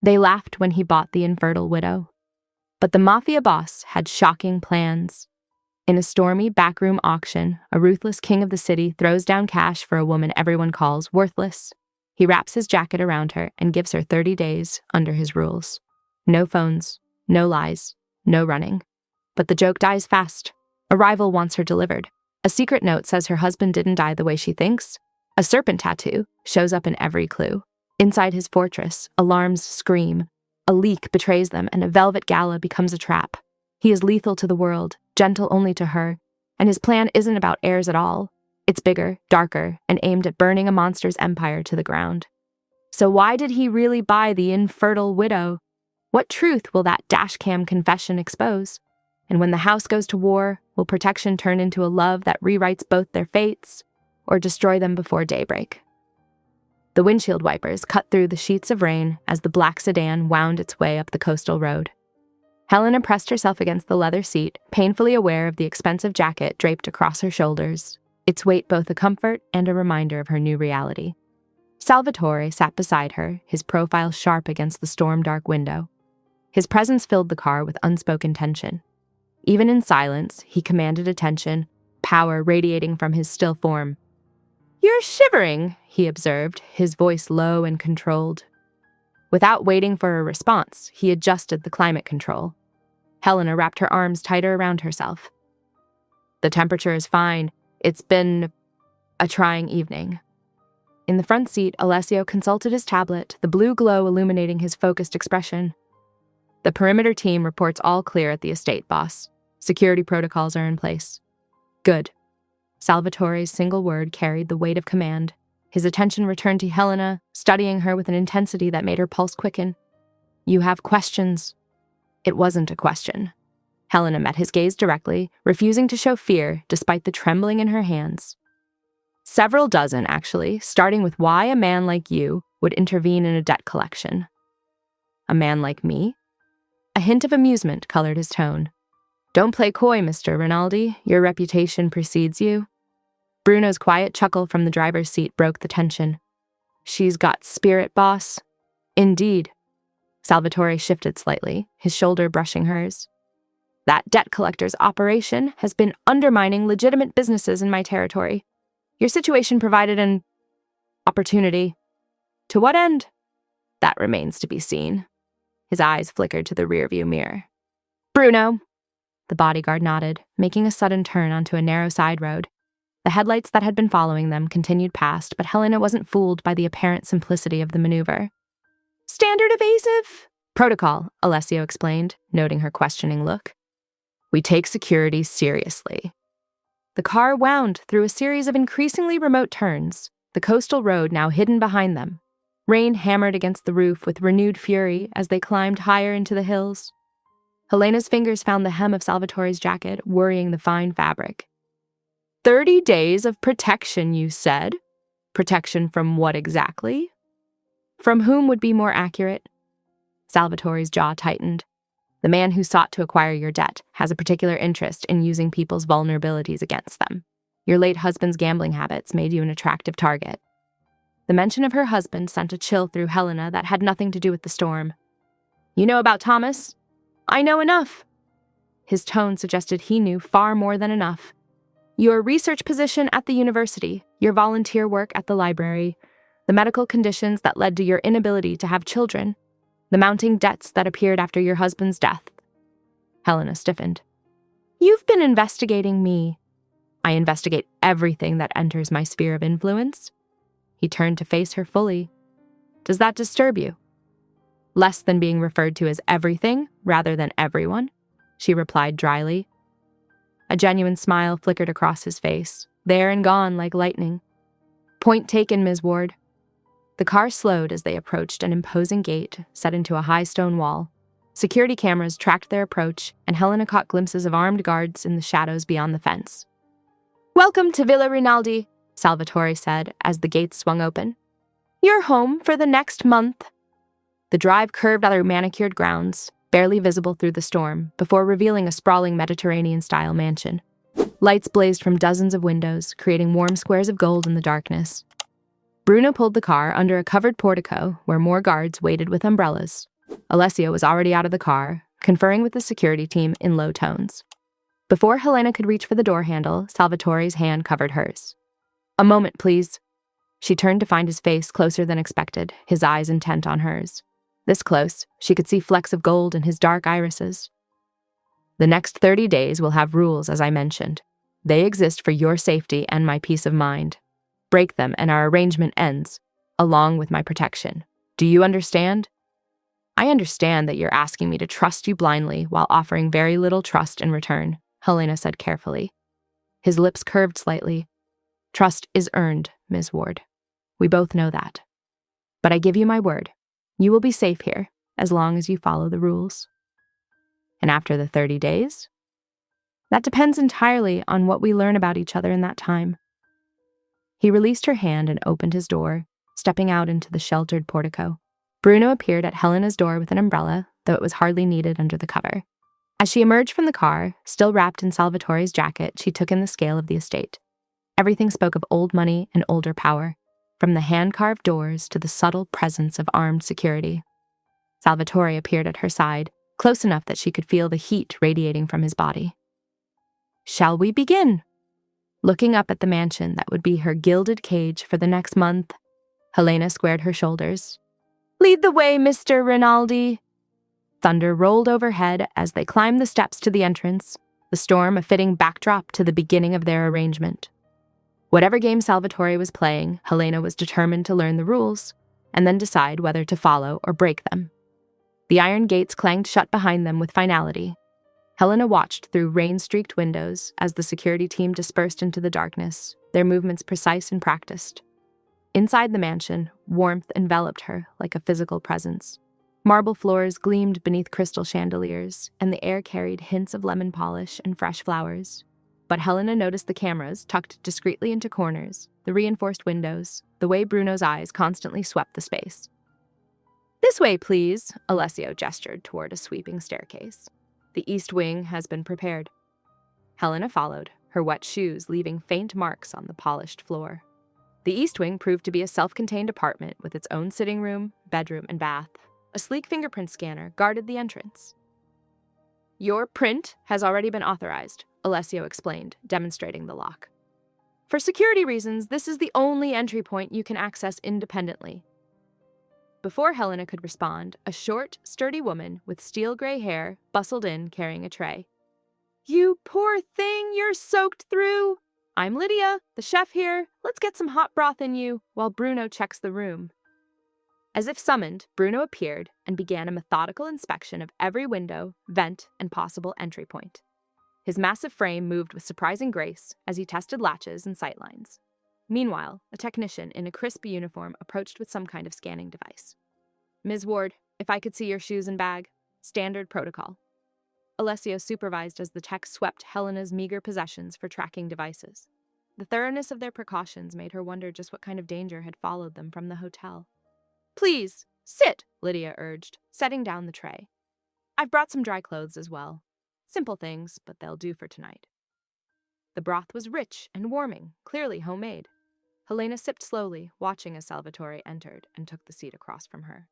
They laughed when he bought the infertile widow. But the Mafia boss had shocking plans. In a stormy backroom auction, a ruthless king of the city throws down cash for a woman everyone calls worthless. He wraps his jacket around her and gives her 30 days under his rules. No phones, no lies, no running. But the joke dies fast. A rival wants her delivered. A secret note says her husband didn't die the way she thinks. A serpent tattoo shows up in every clue. Inside his fortress, alarms scream. A leak betrays them, and a velvet gala becomes a trap. He is lethal to the world, gentle only to her, and his plan isn't about heirs at all. It's bigger, darker, and aimed at burning a monster's empire to the ground. So why did he really buy the infertile widow? What truth will that dashcam confession expose? And when the house goes to war, will protection turn into a love that rewrites both their fates, or destroy them before daybreak? The windshield wipers cut through the sheets of rain as the black sedan wound its way up the coastal road. Helena pressed herself against the leather seat, painfully aware of the expensive jacket draped across her shoulders, its weight both a comfort and a reminder of her new reality. Salvatore sat beside her, his profile sharp against the storm-dark window. His presence filled the car with unspoken tension. Even in silence, he commanded attention, power radiating from his still form. "You're shivering," he observed, his voice low and controlled. Without waiting for a response, he adjusted the climate control. Helena wrapped her arms tighter around herself. "The temperature is fine. It's been a trying evening." In the front seat, Alessio consulted his tablet, the blue glow illuminating his focused expression. "The perimeter team reports all clear at the estate, boss. Security protocols are in place." "Good." Salvatore's single word carried the weight of command. His attention returned to Helena, studying her with an intensity that made her pulse quicken. "You have questions." It wasn't a question. Helena met his gaze directly, refusing to show fear despite the trembling in her hands. "Several dozen, actually, starting with why a man like you would intervene in a debt collection." "A man like me?" A hint of amusement colored his tone. "Don't play coy, Mr. Rinaldi. Your reputation precedes you." Bruno's quiet chuckle from the driver's seat broke the tension. "She's got spirit, boss." "Indeed." Salvatore shifted slightly, his shoulder brushing hers. "That debt collector's operation has been undermining legitimate businesses in my territory. Your situation provided an opportunity. To what end? That remains to be seen." His eyes flickered to the rearview mirror. "Bruno." The bodyguard nodded, making a sudden turn onto a narrow side road. The headlights that had been following them continued past, but Helena wasn't fooled by the apparent simplicity of the maneuver. "Standard evasive?" "Protocol," Alessio explained, noting her questioning look. "We take security seriously." The car wound through a series of increasingly remote turns, the coastal road now hidden behind them. Rain hammered against the roof with renewed fury as they climbed higher into the hills. Helena's fingers found the hem of Salvatore's jacket, worrying the fine fabric. 30 days of protection, you said? Protection from what exactly? From whom would be more accurate? Salvatore's jaw tightened. The man who sought to acquire your debt has a particular interest in using people's vulnerabilities against them. Your late husband's gambling habits made you an attractive target. The mention of her husband sent a chill through Helena that had nothing to do with the storm. "You know about Thomas?" "I know enough." His tone suggested he knew far more than enough. "Your research position at the university, your volunteer work at the library, the medical conditions that led to your inability to have children, the mounting debts that appeared after your husband's death." Helena stiffened. "You've been investigating me." "I investigate everything that enters my sphere of influence." He turned to face her fully. "Does that disturb you?" "Less than being referred to as everything rather than everyone," she replied dryly. A genuine smile flickered across his face, there and gone like lightning. "Point taken, Ms. Ward." The car slowed as they approached an imposing gate set into a high stone wall. Security cameras tracked their approach, and Helena caught glimpses of armed guards in the shadows beyond the fence. "Welcome to Villa Rinaldi," Salvatore said as the gates swung open. "You're home for the next month." The drive curved through manicured grounds, barely visible through the storm, before revealing a sprawling Mediterranean-style mansion. Lights blazed from dozens of windows, creating warm squares of gold in the darkness. Bruno pulled the car under a covered portico where more guards waited with umbrellas. Alessio was already out of the car, conferring with the security team in low tones. Before Helena could reach for the door handle, Salvatore's hand covered hers. "A moment, please." She turned to find his face closer than expected, his eyes intent on hers. This close, she could see flecks of gold in his dark irises. "The next 30 days will have rules, as I mentioned. They exist for your safety and my peace of mind. Break them and our arrangement ends, along with my protection. Do you understand?" "I understand that you're asking me to trust you blindly while offering very little trust in return," Helena said carefully. His lips curved slightly. "Trust is earned, Ms. Ward. We both know that. But I give you my word. You will be safe here, as long as you follow the rules." "And after the 30 days? "That depends entirely on what we learn about each other in that time." He released her hand and opened his door, stepping out into the sheltered portico. Bruno appeared at Helena's door with an umbrella, though it was hardly needed under the cover. As she emerged from the car, still wrapped in Salvatore's jacket, she took in the scale of the estate. Everything spoke of old money and older power, from the hand-carved doors to the subtle presence of armed security. Salvatore appeared at her side, close enough that she could feel the heat radiating from his body. "Shall we begin?" Looking up at the mansion that would be her gilded cage for the next month, Helena squared her shoulders. "Lead the way, Mr. Rinaldi." Thunder rolled overhead as they climbed the steps to the entrance, the storm a fitting backdrop to the beginning of their arrangement. Whatever game Salvatore was playing, Helena was determined to learn the rules, and then decide whether to follow or break them. The iron gates clanged shut behind them with finality. Helena watched through rain-streaked windows as the security team dispersed into the darkness, their movements precise and practiced. Inside the mansion, warmth enveloped her like a physical presence. Marble floors gleamed beneath crystal chandeliers, and the air carried hints of lemon polish and fresh flowers. But Helena noticed the cameras tucked discreetly into corners, the reinforced windows, the way Bruno's eyes constantly swept the space. "This way, please," Alessio gestured toward a sweeping staircase. "The east wing has been prepared." Helena followed, her wet shoes leaving faint marks on the polished floor. The east wing proved to be a self-contained apartment with its own sitting room, bedroom, and bath. A sleek fingerprint scanner guarded the entrance. "Your print has already been authorized," Alessio explained, demonstrating the lock. "For security reasons, this is the only entry point you can access independently." Before Helena could respond, a short, sturdy woman with steel-gray hair bustled in carrying a tray. "You poor thing, you're soaked through. I'm Lydia, the chef here. Let's get some hot broth in you while Bruno checks the room." As if summoned, Bruno appeared and began a methodical inspection of every window, vent, and possible entry point. His massive frame moved with surprising grace as he tested latches and sightlines. Meanwhile, a technician in a crisp uniform approached with some kind of scanning device. "Ms. Ward, if I could see your shoes and bag. Standard protocol." Alessio supervised as the tech swept Helena's meager possessions for tracking devices. The thoroughness of their precautions made her wonder just what kind of danger had followed them from the hotel. "Please, sit," Lydia urged, setting down the tray. "I've brought some dry clothes as well. Simple things, but they'll do for tonight." The broth was rich and warming, clearly homemade. Helena sipped slowly, watching as Salvatore entered and took the seat across from her.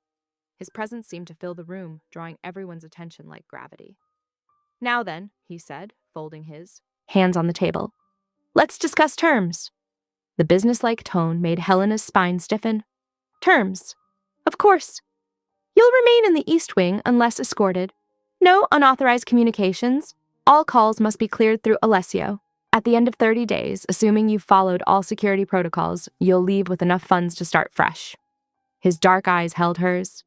His presence seemed to fill the room, drawing everyone's attention like gravity. "Now then," he said, folding his hands on the table. "Let's discuss terms." The businesslike tone made Helena's spine stiffen. "Terms. Of course. You'll remain in the East Wing unless escorted. No unauthorized communications. All calls must be cleared through Alessio. At the end of 30 days, assuming you've followed all security protocols, you'll leave with enough funds to start fresh." His dark eyes held hers.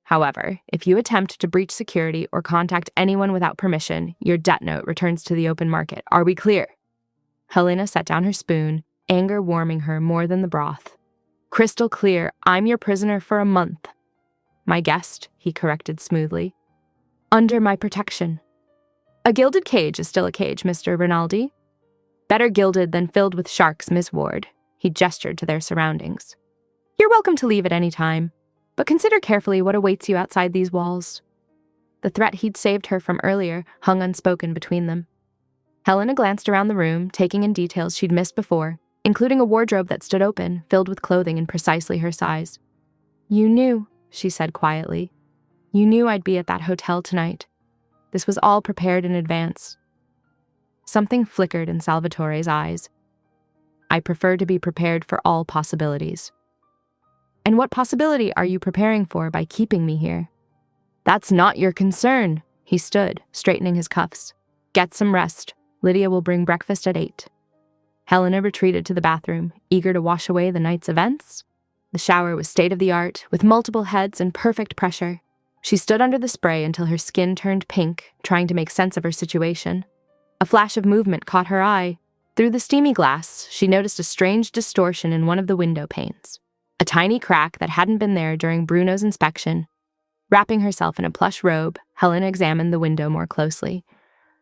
"However, if you attempt to breach security or contact anyone without permission, your debt note returns to the open market. Are we clear?" Helena set down her spoon, anger warming her more than the broth. "Crystal clear, I'm your prisoner for a month." "My guest," he corrected smoothly. "Under my protection." "A gilded cage is still a cage, Mr. Rinaldi." "Better gilded than filled with sharks, Miss Ward." He gestured to their surroundings. "You're welcome to leave at any time, but consider carefully what awaits you outside these walls." The threat he'd saved her from earlier hung unspoken between them. Helena glanced around the room, taking in details she'd missed before, including a wardrobe that stood open, filled with clothing in precisely her size. "You knew," she said quietly. You knew I'd be at that hotel tonight. This was all prepared in advance. Something flickered in Salvatore's eyes. I prefer to be prepared for all possibilities. And what possibility are you preparing for by keeping me here? That's not your concern. He stood, straightening his cuffs. Get some rest. Lydia will bring breakfast at 8. Helena retreated to the bathroom, eager to wash away the night's events. The shower was state-of-the-art, with multiple heads and perfect pressure. She stood under the spray until her skin turned pink, trying to make sense of her situation. A flash of movement caught her eye. Through the steamy glass, she noticed a strange distortion in one of the window panes. A tiny crack that hadn't been there during Bruno's inspection. Wrapping herself in a plush robe, Helena examined the window more closely.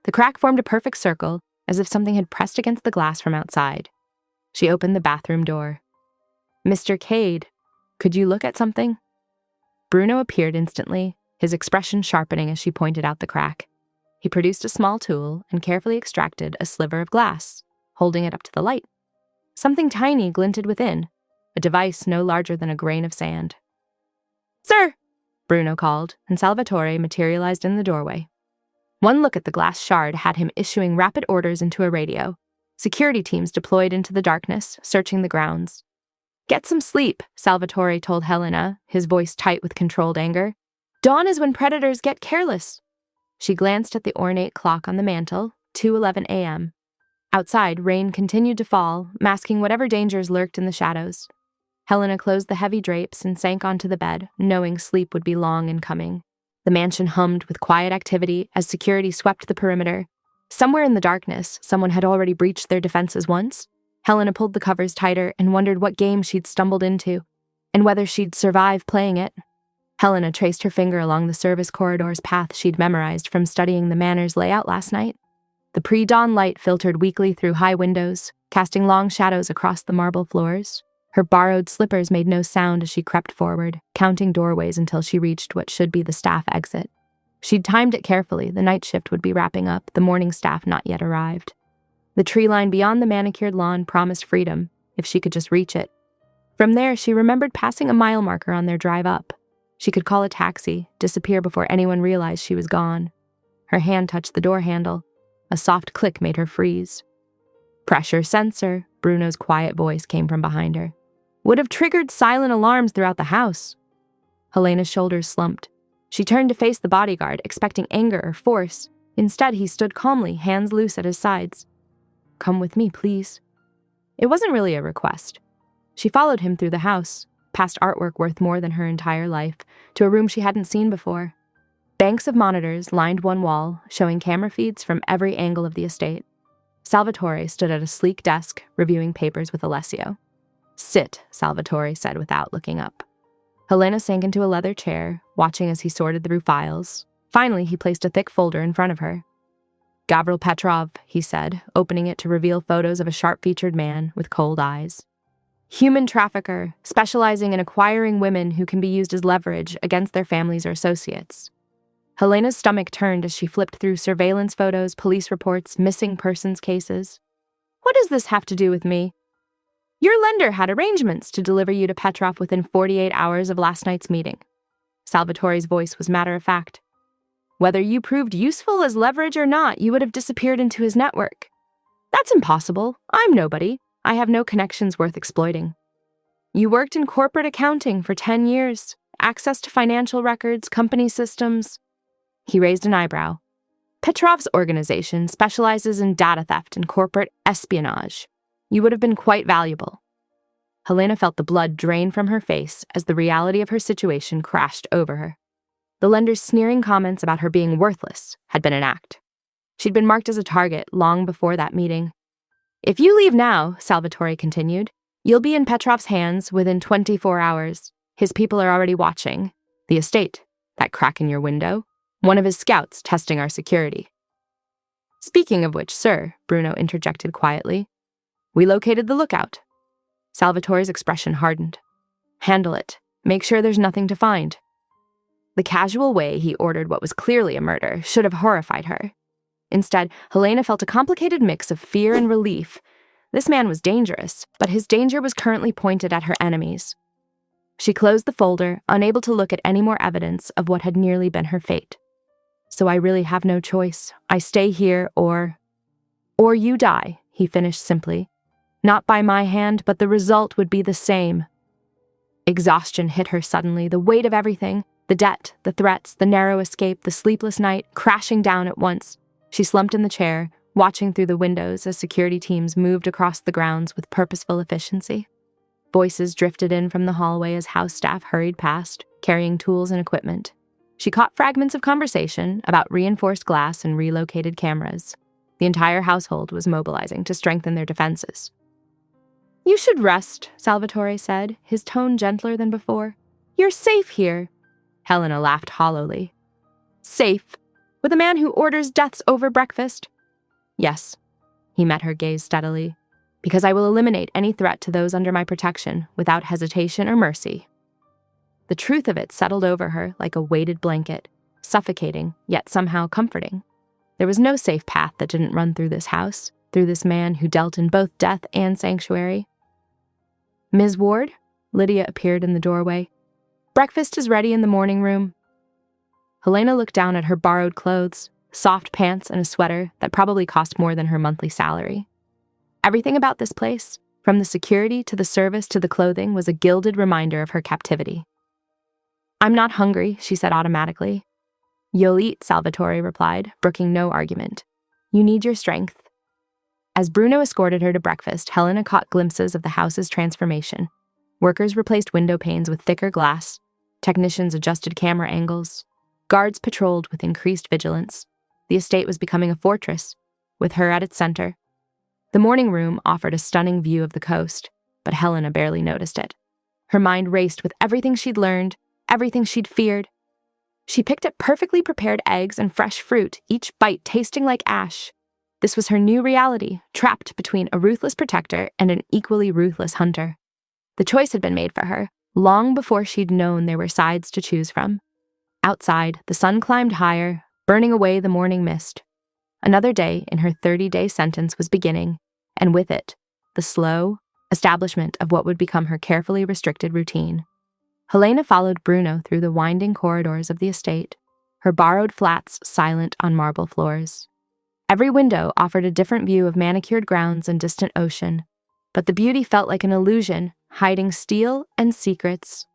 The crack formed a perfect circle, as if something had pressed against the glass from outside. She opened the bathroom door. Mr. Cade, could you look at something? Bruno appeared instantly, his expression sharpening as she pointed out the crack. He produced a small tool and carefully extracted a sliver of glass, holding it up to the light. Something tiny glinted within, a device no larger than a grain of sand. Sir! Bruno called, and Salvatore materialized in the doorway. One look at the glass shard had him issuing rapid orders into a radio. Security teams deployed into the darkness, searching the grounds. Get some sleep, Salvatore told Helena, his voice tight with controlled anger. Dawn is when predators get careless. She glanced at the ornate clock on the mantel, 2:11 a.m. Outside, rain continued to fall, masking whatever dangers lurked in the shadows. Helena closed the heavy drapes and sank onto the bed, knowing sleep would be long in coming. The mansion hummed with quiet activity as security swept the perimeter. Somewhere in the darkness, someone had already breached their defenses once. Helena pulled the covers tighter and wondered what game she'd stumbled into, and whether she'd survive playing it. Helena traced her finger along the service corridor's path she'd memorized from studying the manor's layout last night. The pre-dawn light filtered weakly through high windows, casting long shadows across the marble floors. Her borrowed slippers made no sound as she crept forward, counting doorways until she reached what should be the staff exit. She'd timed it carefully. The night shift would be wrapping up, the morning staff not yet arrived. The tree line beyond the manicured lawn promised freedom, if she could just reach it. From there, she remembered passing a mile marker on their drive up. She could call a taxi, disappear before anyone realized she was gone. Her hand touched the door handle. A soft click made her freeze. Pressure sensor, Bruno's quiet voice came from behind her. Would have triggered silent alarms throughout the house. Helena's shoulders slumped. She turned to face the bodyguard, expecting anger or force. Instead, he stood calmly, hands loose at his sides. Come with me, please. It wasn't really a request. She followed him through the house, past artwork worth more than her entire life, to a room she hadn't seen before. Banks of monitors lined one wall, showing camera feeds from every angle of the estate. Salvatore stood at a sleek desk, reviewing papers with Alessio. Sit, Salvatore said without looking up. Helena sank into a leather chair, watching as he sorted through files. Finally, he placed a thick folder in front of her. Gavril Petrov, he said, opening it to reveal photos of a sharp-featured man with cold eyes. Human trafficker, specializing in acquiring women who can be used as leverage against their families or associates. Helena's stomach turned as she flipped through surveillance photos, police reports, missing persons cases. What does this have to do with me? Your lender had arrangements to deliver you to Petrov within 48 hours of last night's meeting. Salvatore's voice was matter-of-fact. Whether you proved useful as leverage or not, you would have disappeared into his network. That's impossible. I'm nobody. I have no connections worth exploiting. You worked in corporate accounting for 10 years. Access to financial records, company systems. He raised an eyebrow. Petrov's organization specializes in data theft and corporate espionage. You would have been quite valuable. Helena felt the blood drain from her face as the reality of her situation crashed over her. The lender's sneering comments about her being worthless had been an act. She'd been marked as a target long before that meeting. If you leave now, Salvatore continued, you'll be in Petrov's hands within 24 hours. His people are already watching. The estate, that crack in your window, one of his scouts testing our security. Speaking of which, sir, Bruno interjected quietly, we located the lookout. Salvatore's expression hardened. Handle it. Make sure there's nothing to find. The casual way he ordered what was clearly a murder should have horrified her. Instead, Helena felt a complicated mix of fear and relief. This man was dangerous, but his danger was currently pointed at her enemies. She closed the folder, unable to look at any more evidence of what had nearly been her fate. So I really have no choice. I stay here or you die, he finished simply. Not by my hand, but the result would be the same. Exhaustion hit her suddenly, the weight of everything, the debt, the threats, the narrow escape, the sleepless night, crashing down at once. She slumped in the chair, watching through the windows as security teams moved across the grounds with purposeful efficiency. Voices drifted in from the hallway as house staff hurried past, carrying tools and equipment. She caught fragments of conversation about reinforced glass and relocated cameras. The entire household was mobilizing to strengthen their defenses. You should rest, Salvatore said, his tone gentler than before. You're safe here. Helena laughed hollowly. Safe? With a man who orders deaths over breakfast? Yes. He met her gaze steadily. Because I will eliminate any threat to those under my protection without hesitation or mercy. The truth of it settled over her like a weighted blanket, suffocating, yet somehow comforting. There was no safe path that didn't run through this house, through this man who dealt in both death and sanctuary. Ms. Ward? Lydia appeared in the doorway. Breakfast is ready in the morning room. Helena looked down at her borrowed clothes, soft pants and a sweater that probably cost more than her monthly salary. Everything about this place, from the security to the service to the clothing, was a gilded reminder of her captivity. I'm not hungry, she said automatically. You'll eat, Salvatore replied, brooking no argument. You need your strength. As Bruno escorted her to breakfast, Helena caught glimpses of the house's transformation. Workers replaced window panes with thicker glass. Technicians adjusted camera angles. Guards patrolled with increased vigilance. The estate was becoming a fortress, with her at its center. The morning room offered a stunning view of the coast, but Helena barely noticed it. Her mind raced with everything she'd learned, everything she'd feared. She picked up perfectly prepared eggs and fresh fruit, each bite tasting like ash. This was her new reality, trapped between a ruthless protector and an equally ruthless hunter. The choice had been made for her, long before she'd known there were sides to choose from. Outside, the sun climbed higher, burning away the morning mist. Another day in her 30-day sentence was beginning, and with it, the slow establishment of what would become her carefully restricted routine. Helena followed Bruno through the winding corridors of the estate, her borrowed flats silent on marble floors. Every window offered a different view of manicured grounds and distant ocean, but the beauty felt like an illusion, hiding steel and secrets.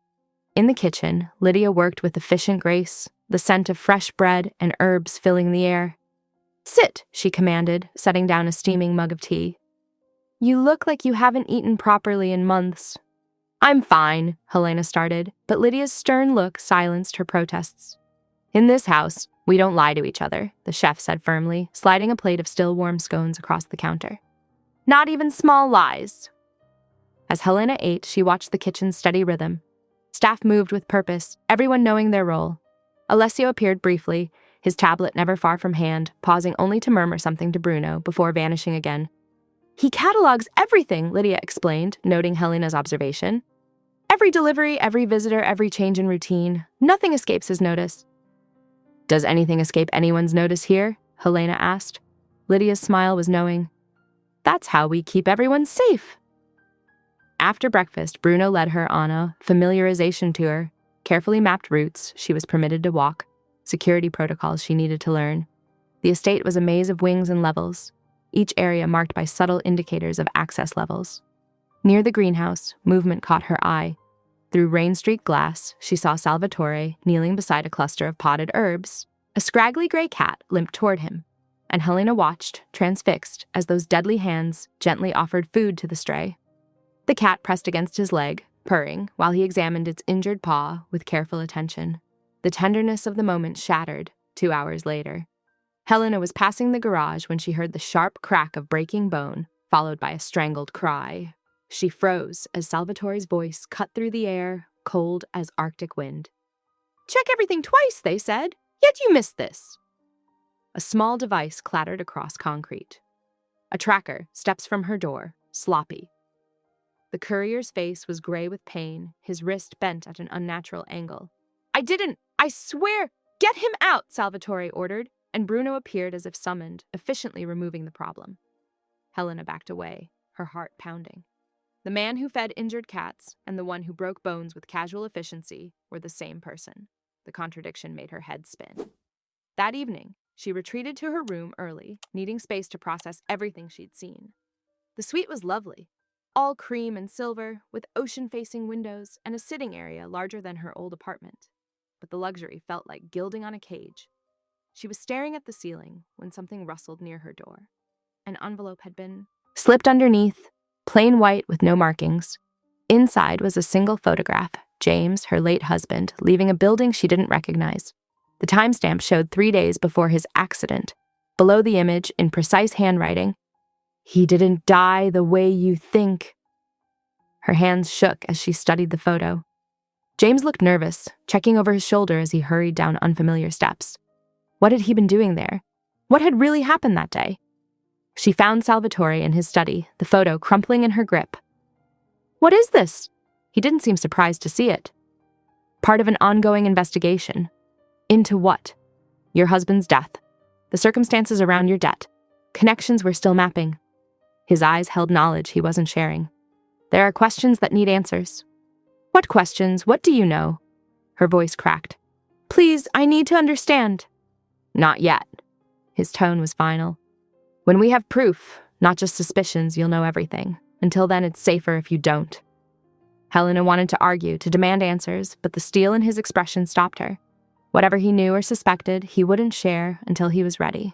In the kitchen, Lydia worked with efficient grace, the scent of fresh bread and herbs filling the air. Sit, she commanded, setting down a steaming mug of tea. You look like you haven't eaten properly in months. I'm fine, Helena started, but Lydia's stern look silenced her protests. In this house, we don't lie to each other, the chef said firmly, sliding a plate of still warm scones across the counter. Not even small lies. As Helena ate, she watched the kitchen's steady rhythm. Staff moved with purpose, everyone knowing their role. Alessio appeared briefly, his tablet never far from hand, pausing only to murmur something to Bruno before vanishing again. He catalogs everything, Lydia explained, noting Helena's observation. Every delivery, every visitor, every change in routine. Nothing escapes his notice. Does anything escape anyone's notice here? Helena asked. Lydia's smile was knowing. That's how we keep everyone safe. After breakfast, Bruno led her on a familiarization tour, carefully mapped routes she was permitted to walk, security protocols she needed to learn. The estate was a maze of wings and levels, each area marked by subtle indicators of access levels. Near the greenhouse, movement caught her eye. Through rain-streaked glass, she saw Salvatore kneeling beside a cluster of potted herbs. A scraggly gray cat limped toward him, and Helena watched, transfixed, as those deadly hands gently offered food to the stray. The cat pressed against his leg, purring, while he examined its injured paw with careful attention. The tenderness of the moment shattered 2 hours later. Helena was passing the garage when she heard the sharp crack of breaking bone, followed by a strangled cry. She froze as Salvatore's voice cut through the air, cold as Arctic wind. Check everything twice, they said, yet you missed this. A small device clattered across concrete. A tracker steps from her door, sloppy. The courier's face was gray with pain, his wrist bent at an unnatural angle. I swear! Get him out, Salvatore ordered, and Bruno appeared as if summoned, efficiently removing the problem. Helena backed away, her heart pounding. The man who fed injured cats and the one who broke bones with casual efficiency were the same person. The contradiction made her head spin. That evening, she retreated to her room early, needing space to process everything she'd seen. The suite was lovely, all cream and silver, with ocean-facing windows and a sitting area larger than her old apartment. But the luxury felt like gilding on a cage. She was staring at the ceiling when something rustled near her door. An envelope had been slipped underneath, plain white with no markings. Inside was a single photograph, James, her late husband, leaving a building she didn't recognize. The timestamp showed 3 days before his accident. Below the image, in precise handwriting, "He didn't die the way you think." Her hands shook as she studied the photo. James looked nervous, checking over his shoulder as he hurried down unfamiliar steps. What had he been doing there? What had really happened that day? She found Salvatore in his study, the photo crumpling in her grip. "What is this?" He didn't seem surprised to see it. "Part of an ongoing investigation." "Into what?" "Your husband's death. The circumstances around your debt. Connections we're still mapping." His eyes held knowledge he wasn't sharing. "There are questions that need answers." "What questions? What do you know?" Her voice cracked. "Please, I need to understand." "Not yet." His tone was final. "When we have proof, not just suspicions, you'll know everything. Until then, it's safer if you don't." Helena wanted to argue, to demand answers, but the steel in his expression stopped her. Whatever he knew or suspected, he wouldn't share until he was ready.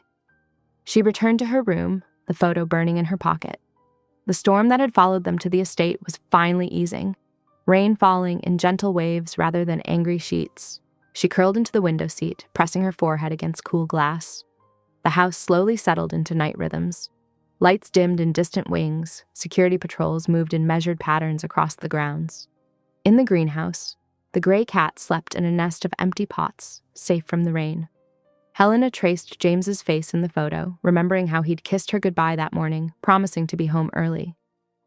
She returned to her room, the photo burning in her pocket. The storm that had followed them to the estate was finally easing, rain falling in gentle waves rather than angry sheets. She curled into the window seat, pressing her forehead against cool glass. The house slowly settled into night rhythms. Lights dimmed in distant wings, security patrols moved in measured patterns across the grounds. In the greenhouse, the gray cat slept in a nest of empty pots, safe from the rain. Helena traced James's face in the photo, remembering how he'd kissed her goodbye that morning, promising to be home early.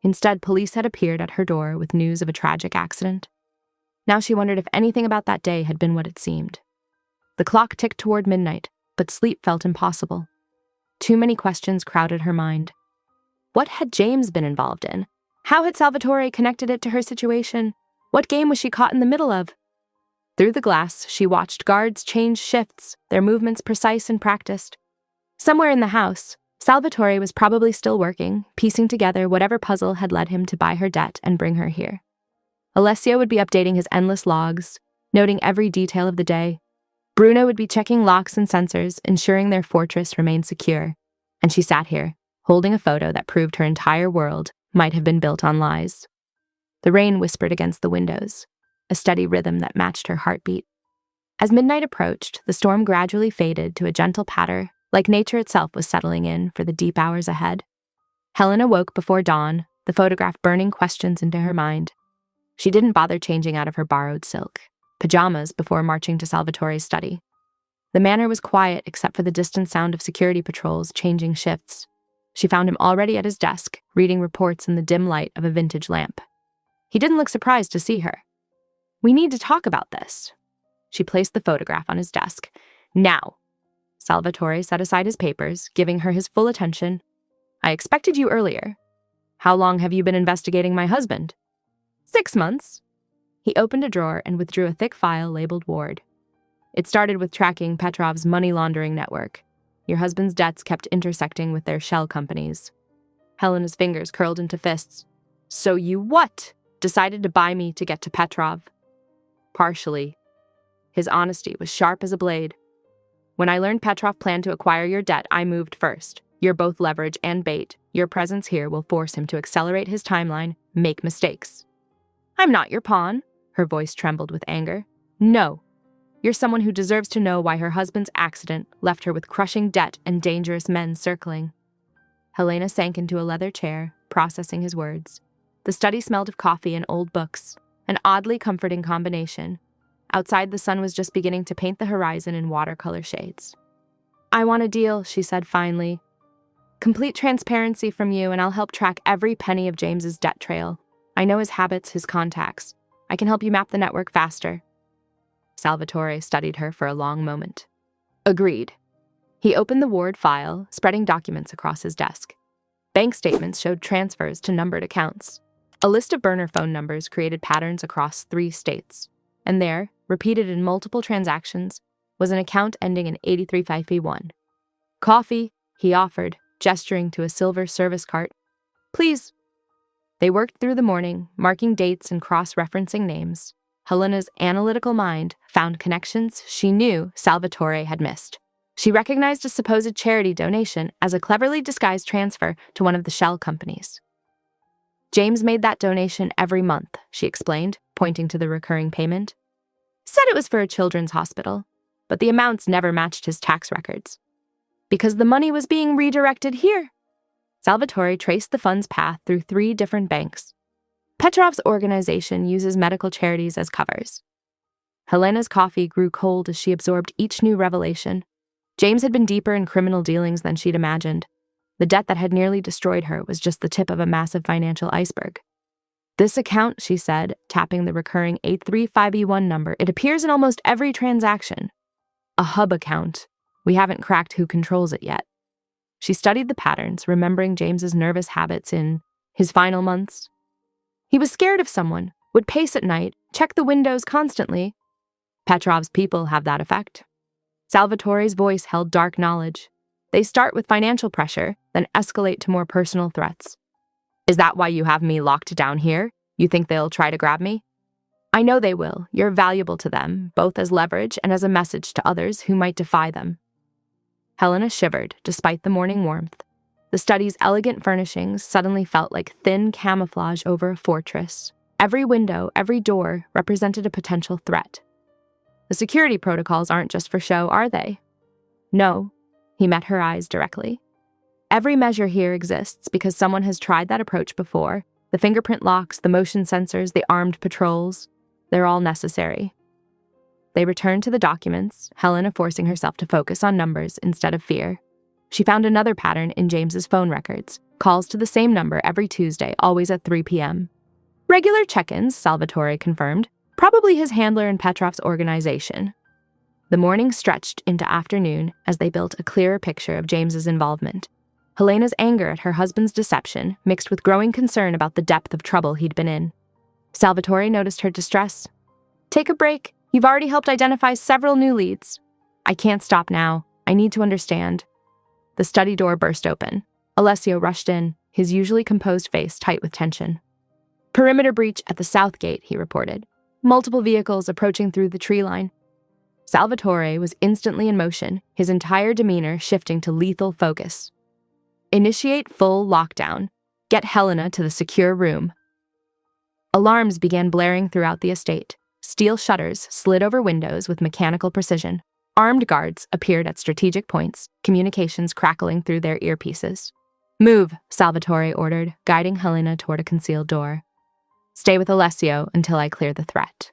Instead, police had appeared at her door with news of a tragic accident. Now she wondered if anything about that day had been what it seemed. The clock ticked toward midnight, but sleep felt impossible. Too many questions crowded her mind. What had James been involved in? How had Salvatore connected it to her situation? What game was she caught in the middle of? Through the glass, she watched guards change shifts, their movements precise and practiced. Somewhere in the house, Salvatore was probably still working, piecing together whatever puzzle had led him to buy her debt and bring her here. Alessio would be updating his endless logs, noting every detail of the day. Bruno would be checking locks and sensors, ensuring their fortress remained secure. And she sat here, holding a photo that proved her entire world might have been built on lies. The rain whispered against the windows, a steady rhythm that matched her heartbeat. As midnight approached, the storm gradually faded to a gentle patter, like nature itself was settling in for the deep hours ahead. Helena woke before dawn, the photograph burning questions into her mind. She didn't bother changing out of her borrowed silk pajamas before marching to Salvatore's study. The manor was quiet except for the distant sound of security patrols changing shifts. She found him already at his desk, reading reports in the dim light of a vintage lamp. He didn't look surprised to see her. "We need to talk about this." She placed the photograph on his desk. "Now." Salvatore set aside his papers, giving her his full attention. "I expected you earlier. How long have you been investigating my husband?" 6 months. He opened a drawer and withdrew a thick file labeled Ward. "It started with tracking Petrov's money laundering network. Your husband's debts kept intersecting with their shell companies." Helena's fingers curled into fists. "So you what? Decided to buy me to get to Petrov?" "Partially." His honesty was sharp as a blade. "When I learned Petrov planned to acquire your debt, I moved first. You're both leverage and bait. Your presence here will force him to accelerate his timeline, make mistakes." "I'm not your pawn." Her voice trembled with anger. "No. You're someone who deserves to know why her husband's accident left her with crushing debt and dangerous men circling." Helena sank into a leather chair, processing his words. The study smelled of coffee and old books, an oddly comforting combination. Outside, the sun was just beginning to paint the horizon in watercolor shades. "I want a deal," she said finally. "Complete transparency from you, and I'll help track every penny of James's debt trail. I know his habits, his contacts. I can help you map the network faster." Salvatore studied her for a long moment. "Agreed." He opened the Ward file, spreading documents across his desk. Bank statements showed transfers to numbered accounts. A list of burner phone numbers created patterns across 3 states, and there, repeated in multiple transactions, was an account ending in 835V1. Coffee, he offered, gesturing to a silver service cart. Please. They worked through the morning, marking dates and cross-referencing names. Helena's analytical mind found connections she knew Salvatore had missed. She recognized a supposed charity donation as a cleverly disguised transfer to one of the shell companies. James made that donation every month, she explained, pointing to the recurring payment. Said it was for a children's hospital, but the amounts never matched his tax records. Because the money was being redirected here. Salvatore traced the fund's path through 3 different banks. Petrov's organization uses medical charities as covers. Helena's coffee grew cold as she absorbed each new revelation. James had been deeper in criminal dealings than she'd imagined. The debt that had nearly destroyed her was just the tip of a massive financial iceberg. This account, she said, tapping the recurring 835E1 number, it appears in almost every transaction. A hub account. We haven't cracked who controls it yet. She studied the patterns, remembering James's nervous habits in his final months. He was scared of someone, would pace at night, check the windows constantly. Petrov's people have that effect. Salvatore's voice held dark knowledge. They start with financial pressure, then escalate to more personal threats. Is that why you have me locked down here? You think they'll try to grab me? I know they will. You're valuable to them, both as leverage and as a message to others who might defy them. Helena shivered, despite the morning warmth. The study's elegant furnishings suddenly felt like thin camouflage over a fortress. Every window, every door represented a potential threat. The security protocols aren't just for show, are they? No. He met her eyes directly. Every measure here exists because someone has tried that approach before. The fingerprint locks, the motion sensors, the armed patrols, they're all necessary. They returned to the documents, Helena forcing herself to focus on numbers instead of fear. She found another pattern in James's phone records, calls to the same number every Tuesday, always at 3 p.m. Regular check-ins, Salvatore confirmed, probably his handler in Petrov's organization. The morning stretched into afternoon as they built a clearer picture of James's involvement. Helena's anger at her husband's deception mixed with growing concern about the depth of trouble he'd been in. Salvatore noticed her distress. Take a break. You've already helped identify several new leads. I can't stop now. I need to understand. The study door burst open. Alessio rushed in, his usually composed face tight with tension. Perimeter breach at the south gate, he reported. Multiple vehicles approaching through the tree line. Salvatore was instantly in motion, his entire demeanor shifting to lethal focus. Initiate full lockdown. Get Helena to the secure room. Alarms began blaring throughout the estate. Steel shutters slid over windows with mechanical precision. Armed guards appeared at strategic points, communications crackling through their earpieces. Move, Salvatore ordered, guiding Helena toward a concealed door. Stay with Alessio until I clear the threat.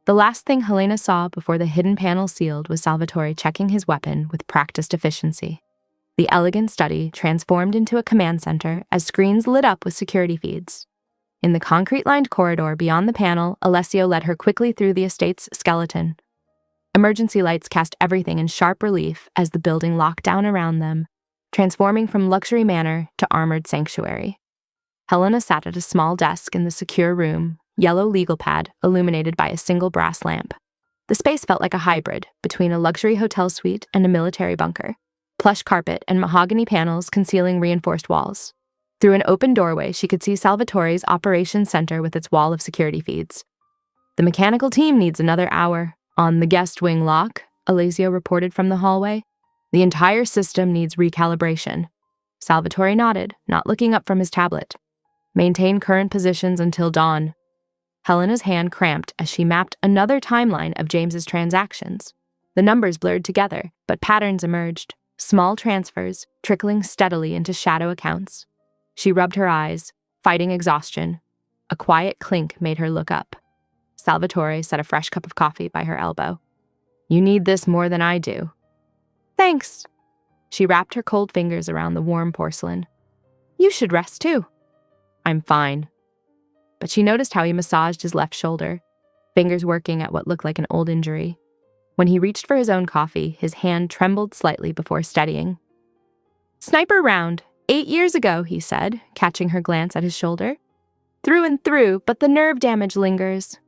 The last thing Helena saw before the hidden panel sealed was Salvatore checking his weapon with practiced efficiency. The elegant study transformed into a command center as screens lit up with security feeds. In the concrete-lined corridor beyond the panel, Alessio led her quickly through the estate's skeleton. Emergency lights cast everything in sharp relief as the building locked down around them, transforming from luxury manor to armored sanctuary. Helena sat at a small desk in the secure room, yellow legal pad illuminated by a single brass lamp. The space felt like a hybrid between a luxury hotel suite and a military bunker. Plush carpet and mahogany panels concealing reinforced walls. Through an open doorway, she could see Salvatore's operations center with its wall of security feeds. The mechanical team needs another hour. On the guest wing lock, Alessio reported from the hallway. The entire system needs recalibration. Salvatore nodded, not looking up from his tablet. Maintain current positions until dawn. Helena's hand cramped as she mapped another timeline of James's transactions. The numbers blurred together, but patterns emerged. Small transfers, trickling steadily into shadow accounts. She rubbed her eyes, fighting exhaustion. A quiet clink made her look up. Salvatore set a fresh cup of coffee by her elbow. You need this more than I do. Thanks. She wrapped her cold fingers around the warm porcelain. You should rest too. I'm fine. But she noticed how he massaged his left shoulder, fingers working at what looked like an old injury. When he reached for his own coffee, his hand trembled slightly before steadying. Sniper round, 8 years ago, he said, catching her glance at his shoulder. Through and through, but the nerve damage lingers.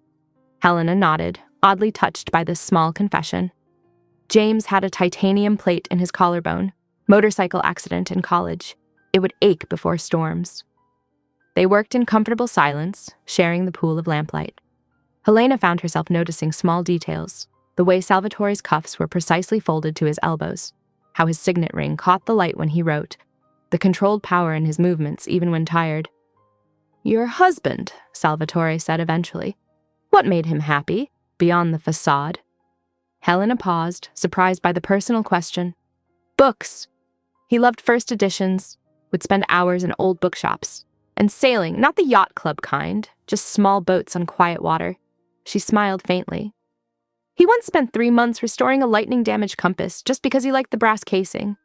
Helena nodded, oddly touched by this small confession. James had a titanium plate in his collarbone, motorcycle accident in college. It would ache before storms. They worked in comfortable silence, sharing the pool of lamplight. Helena found herself noticing small details, the way Salvatore's cuffs were precisely folded to his elbows, how his signet ring caught the light when he wrote, the controlled power in his movements even when tired. "Your husband," Salvatore said eventually. What made him happy, beyond the facade? Helena paused, surprised by the personal question. Books. He loved first editions, would spend hours in old bookshops, and sailing, not the yacht club kind, just small boats on quiet water. She smiled faintly. He once spent 3 months restoring a lightning-damaged compass just because he liked the brass casing.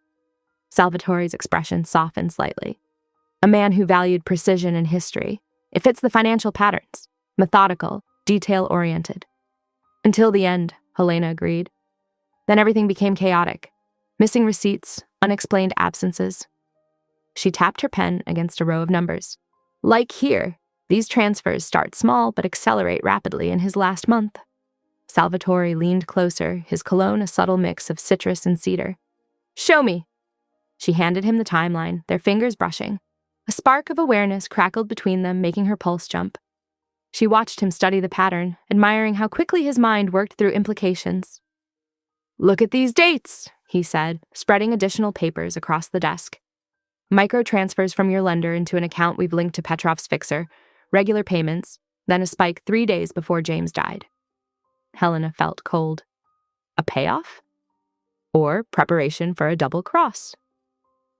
Salvatore's expression softened slightly. A man who valued precision in history. It fits the financial patterns. Methodical, detail-oriented. Until the end, Helena agreed. Then everything became chaotic. Missing receipts, unexplained absences. She tapped her pen against a row of numbers. Like here, these transfers start small but accelerate rapidly in his last month. Salvatore leaned closer, his cologne a subtle mix of citrus and cedar. Show me. She handed him the timeline, their fingers brushing. A spark of awareness crackled between them, making her pulse jump. She watched him study the pattern, admiring how quickly his mind worked through implications. Look at these dates, he said, spreading additional papers across the desk. Micro-transfers from your lender into an account we've linked to Petrov's fixer, regular payments, then a spike 3 days before James died. Helena felt cold. A payoff? Or preparation for a double cross?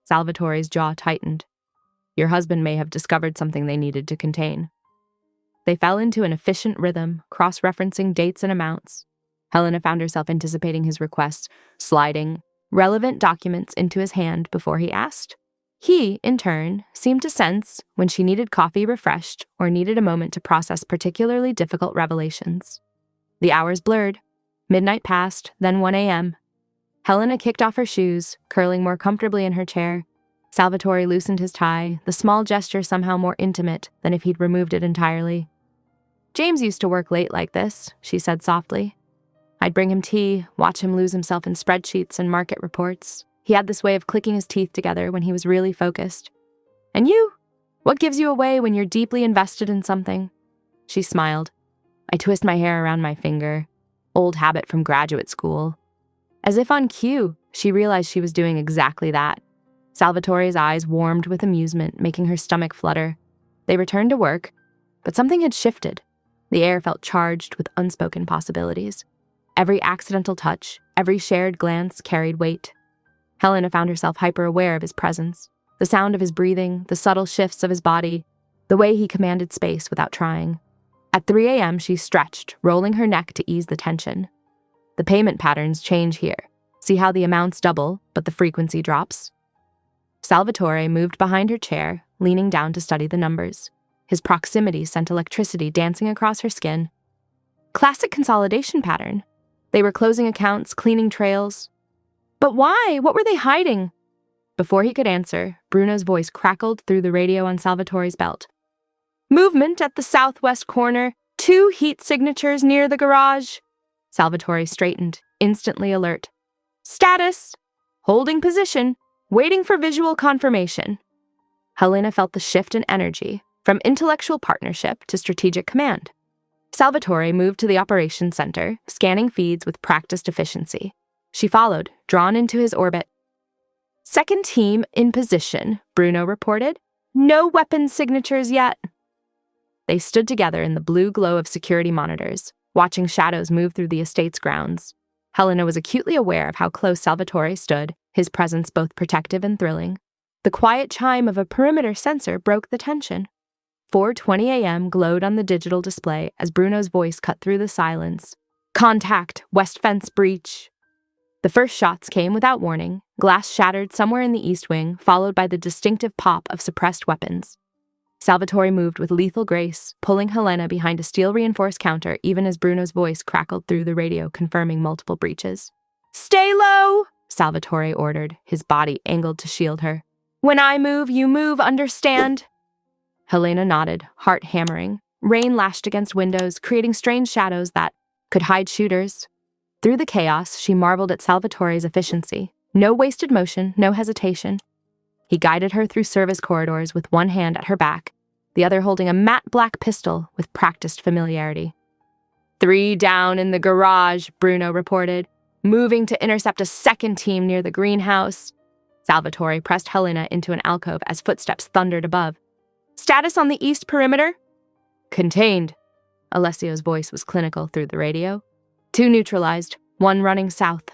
Salvatore's jaw tightened. Your husband may have discovered something they needed to contain. They fell into an efficient rhythm, cross-referencing dates and amounts. Helena found herself anticipating his request, sliding relevant documents into his hand before he asked. He, in turn, seemed to sense when she needed coffee refreshed or needed a moment to process particularly difficult revelations. The hours blurred. Midnight passed, then 1 a.m. Helena kicked off her shoes, curling more comfortably in her chair. Salvatore loosened his tie, the small gesture somehow more intimate than if he'd removed it entirely. James used to work late like this, she said softly. I'd bring him tea, watch him lose himself in spreadsheets and market reports. He had this way of clicking his teeth together when he was really focused. And you? What gives you away when you're deeply invested in something? She smiled. I twist my hair around my finger. Old habit from graduate school. As if on cue, she realized she was doing exactly that. Salvatore's eyes warmed with amusement, making her stomach flutter. They returned to work, but something had shifted. The air felt charged with unspoken possibilities. Every accidental touch, every shared glance carried weight. Helena found herself hyper-aware of his presence, the sound of his breathing, the subtle shifts of his body, the way he commanded space without trying. At 3 a.m., she stretched, rolling her neck to ease the tension. The payment patterns change here. See how the amounts double, but the frequency drops? Salvatore moved behind her chair, leaning down to study the numbers. His proximity sent electricity dancing across her skin. Classic consolidation pattern. They were closing accounts, cleaning trails. But why? What were they hiding? Before he could answer, Bruno's voice crackled through the radio on Salvatore's belt. Movement at the southwest corner. 2 heat signatures near the garage. Salvatore straightened, instantly alert. Status. Holding position. Waiting for visual confirmation. Helena felt the shift in energy, from intellectual partnership to strategic command. Salvatore moved to the operations center, scanning feeds with practiced efficiency. She followed, drawn into his orbit. Second team in position, Bruno reported. No weapon signatures yet. They stood together in the blue glow of security monitors, watching shadows move through the estate's grounds. Helena was acutely aware of how close Salvatore stood, his presence both protective and thrilling. The quiet chime of a perimeter sensor broke the tension. 4:20 a.m. glowed on the digital display as Bruno's voice cut through the silence. Contact, west fence breach. The first shots came without warning, glass shattered somewhere in the east wing, followed by the distinctive pop of suppressed weapons. Salvatore moved with lethal grace, pulling Helena behind a steel-reinforced counter even as Bruno's voice crackled through the radio, confirming multiple breaches. Stay low, Salvatore ordered, his body angled to shield her. When I move, you move, understand? Helena nodded, heart hammering. Rain lashed against windows, creating strange shadows that could hide shooters. Through the chaos, she marveled at Salvatore's efficiency. No wasted motion, no hesitation. He guided her through service corridors with one hand at her back, the other holding a matte black pistol with practiced familiarity. 3 down in the garage, Bruno reported, moving to intercept a second team near the greenhouse. Salvatore pressed Helena into an alcove as footsteps thundered above. Status on the east perimeter? Contained. Alessio's voice was clinical through the radio. 2 neutralized, 1 running south.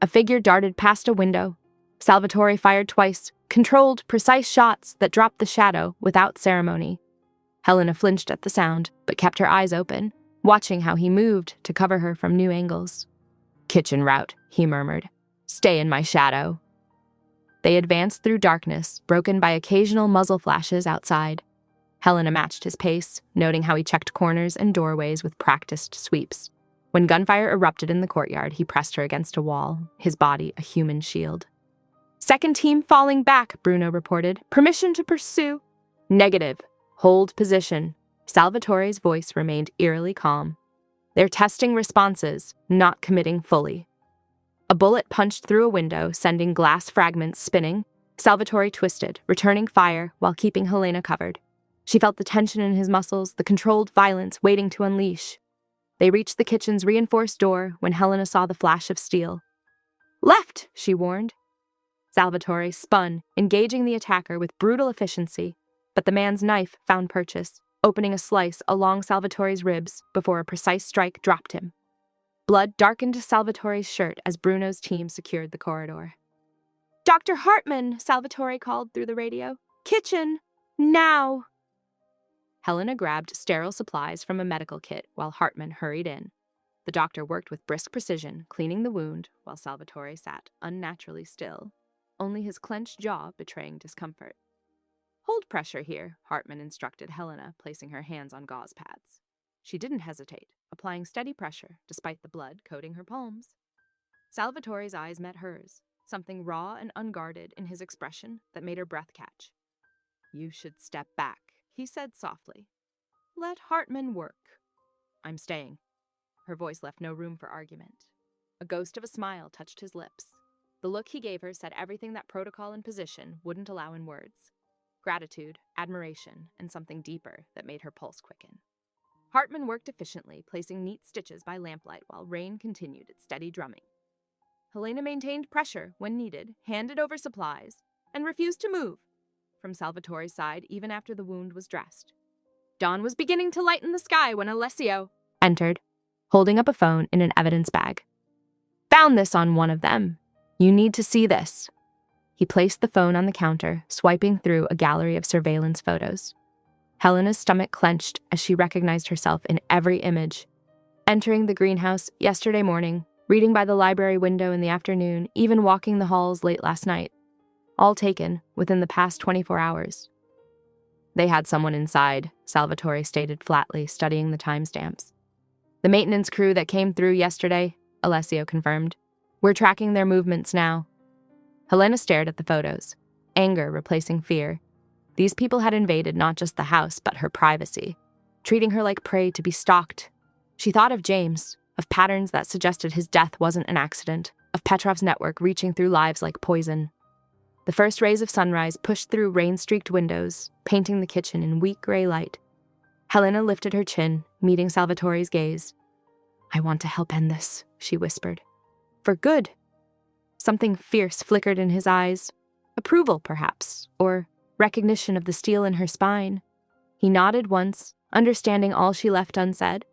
A figure darted past a window. Salvatore fired twice, controlled, precise shots that dropped the shadow without ceremony. Helena flinched at the sound, but kept her eyes open, watching how he moved to cover her from new angles. Kitchen route, he murmured. Stay in my shadow. They advanced through darkness, broken by occasional muzzle flashes outside. Helena matched his pace, noting how he checked corners and doorways with practiced sweeps. When gunfire erupted in the courtyard, he pressed her against a wall, his body a human shield. Second team falling back, Bruno reported. Permission to pursue? Negative. Hold position. Salvatore's voice remained eerily calm. They're testing responses, not committing fully. A bullet punched through a window, sending glass fragments spinning. Salvatore twisted, returning fire while keeping Helena covered. She felt the tension in his muscles, the controlled violence waiting to unleash. They reached the kitchen's reinforced door when Helena saw the flash of steel. Left, she warned. Salvatore spun, engaging the attacker with brutal efficiency, but the man's knife found purchase, opening a slice along Salvatore's ribs before a precise strike dropped him. Blood darkened Salvatore's shirt as Bruno's team secured the corridor. Dr. Hartman, Salvatore called through the radio. Kitchen, now! Helena grabbed sterile supplies from a medical kit while Hartman hurried in. The doctor worked with brisk precision, cleaning the wound while Salvatore sat unnaturally still, only his clenched jaw betraying discomfort. Hold pressure here, Hartman instructed Helena, placing her hands on gauze pads. She didn't hesitate, applying steady pressure despite the blood coating her palms. Salvatore's eyes met hers, something raw and unguarded in his expression that made her breath catch. You should step back, he said softly. Let Hartman work. I'm staying. Her voice left no room for argument. A ghost of a smile touched his lips. The look he gave her said everything that protocol and position wouldn't allow in words. Gratitude, admiration, and something deeper that made her pulse quicken. Hartman worked efficiently, placing neat stitches by lamplight while rain continued its steady drumming. Helena maintained pressure when needed, handed over supplies, and refused to move from Salvatore's side even after the wound was dressed. Dawn was beginning to lighten the sky when Alessio entered, holding up a phone in an evidence bag. Found this on one of them. You need to see this. He placed the phone on the counter, swiping through a gallery of surveillance photos. Helena's stomach clenched as she recognized herself in every image. Entering the greenhouse yesterday morning, reading by the library window in the afternoon, even walking the halls late last night. All taken within the past 24 hours. They had someone inside, Salvatore stated flatly, studying the timestamps. The maintenance crew that came through yesterday, Alessio confirmed. We're tracking their movements now. Helena stared at the photos, anger replacing fear. These people had invaded not just the house, but her privacy, treating her like prey to be stalked. She thought of James, of patterns that suggested his death wasn't an accident, of Petrov's network reaching through lives like poison. The first rays of sunrise pushed through rain-streaked windows, painting the kitchen in weak gray light. Helena lifted her chin, meeting Salvatore's gaze. I want to help end this, she whispered. For good. Something fierce flickered in his eyes. Approval, perhaps, or recognition of the steel in her spine. He nodded once, understanding all she left unsaid.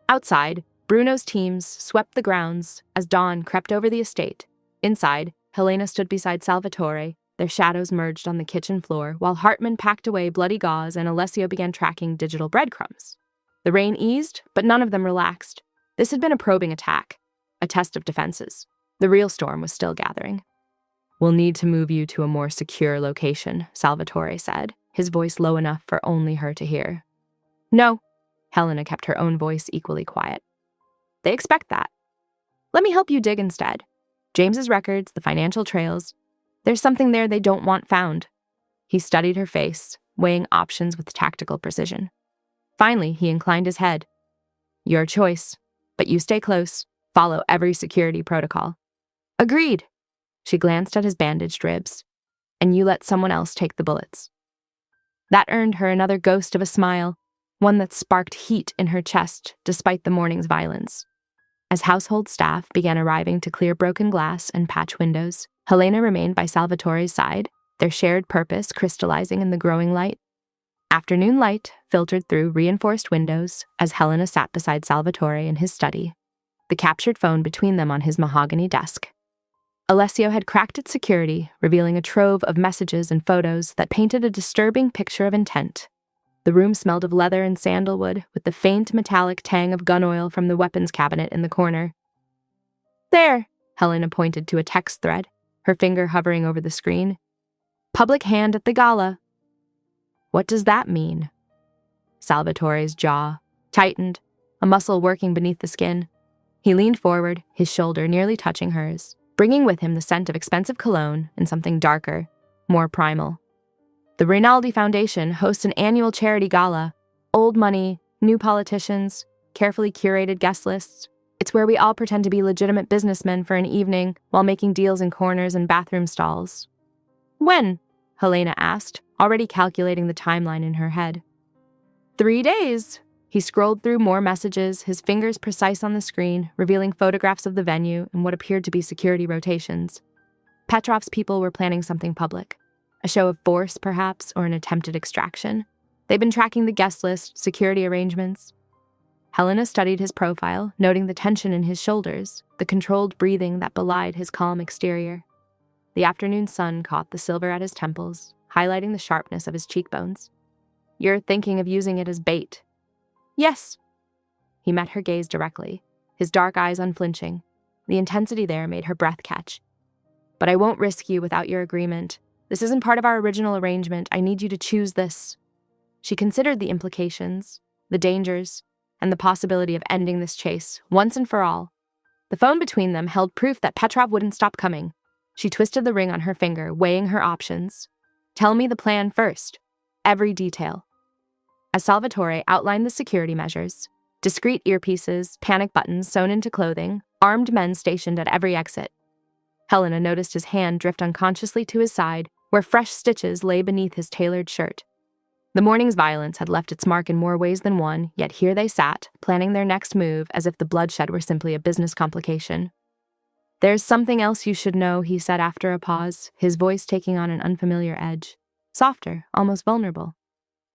Outside, Bruno's teams swept the grounds as dawn crept over the estate. Inside, Helena stood beside Salvatore. Their shadows merged on the kitchen floor, while Hartman packed away bloody gauze and Alessio began tracking digital breadcrumbs. The rain eased, but none of them relaxed. This had been a probing attack, a test of defenses. The real storm was still gathering. We'll need to move you to a more secure location, Salvatore said, his voice low enough for only her to hear. No, Helena kept her own voice equally quiet. They expect that. Let me help you dig instead. James's records, the financial trails. There's something there they don't want found. He studied her face, weighing options with tactical precision. Finally, he inclined his head. Your choice, but you stay close. Follow every security protocol. Agreed. She glanced at his bandaged ribs. And you let someone else take the bullets. That earned her another ghost of a smile, one that sparked heat in her chest despite the morning's violence. As household staff began arriving to clear broken glass and patch windows, Helena remained by Salvatore's side, their shared purpose crystallizing in the growing light. Afternoon light filtered through reinforced windows as Helena sat beside Salvatore in his study, the captured phone between them on his mahogany desk. Alessio had cracked its security, revealing a trove of messages and photos that painted a disturbing picture of intent. The room smelled of leather and sandalwood, with the faint metallic tang of gun oil from the weapons cabinet in the corner. There, Helena pointed to a text thread, her finger hovering over the screen. Public hand at the gala. What does that mean? Salvatore's jaw tightened, a muscle working beneath the skin. He leaned forward, his shoulder nearly touching hers, bringing with him the scent of expensive cologne and something darker, more primal. The Rinaldi Foundation hosts an annual charity gala. Old money, new politicians, carefully curated guest lists. It's where we all pretend to be legitimate businessmen for an evening while making deals in corners and bathroom stalls. When? Helena asked, already calculating the timeline in her head. 3 days. He scrolled through more messages, his fingers precise on the screen, revealing photographs of the venue and what appeared to be security rotations. Petrov's people were planning something public. A show of force, perhaps, or an attempted extraction. They'd been tracking the guest list, security arrangements. Helena studied his profile, noting the tension in his shoulders, the controlled breathing that belied his calm exterior. The afternoon sun caught the silver at his temples, highlighting the sharpness of his cheekbones. You're thinking of using it as bait. Yes. He met her gaze directly, his dark eyes unflinching. The intensity there made her breath catch. But I won't risk you without your agreement. This isn't part of our original arrangement. I need you to choose this. She considered the implications, the dangers, and the possibility of ending this chase, once and for all. The phone between them held proof that Petrov wouldn't stop coming. She twisted the ring on her finger, weighing her options. Tell me the plan first. Every detail. As Salvatore outlined the security measures, discreet earpieces, panic buttons sewn into clothing, armed men stationed at every exit. Helena noticed his hand drift unconsciously to his side, where fresh stitches lay beneath his tailored shirt. The morning's violence had left its mark in more ways than one, yet here they sat, planning their next move as if the bloodshed were simply a business complication. There's something else you should know, he said after a pause, his voice taking on an unfamiliar edge. Softer, almost vulnerable.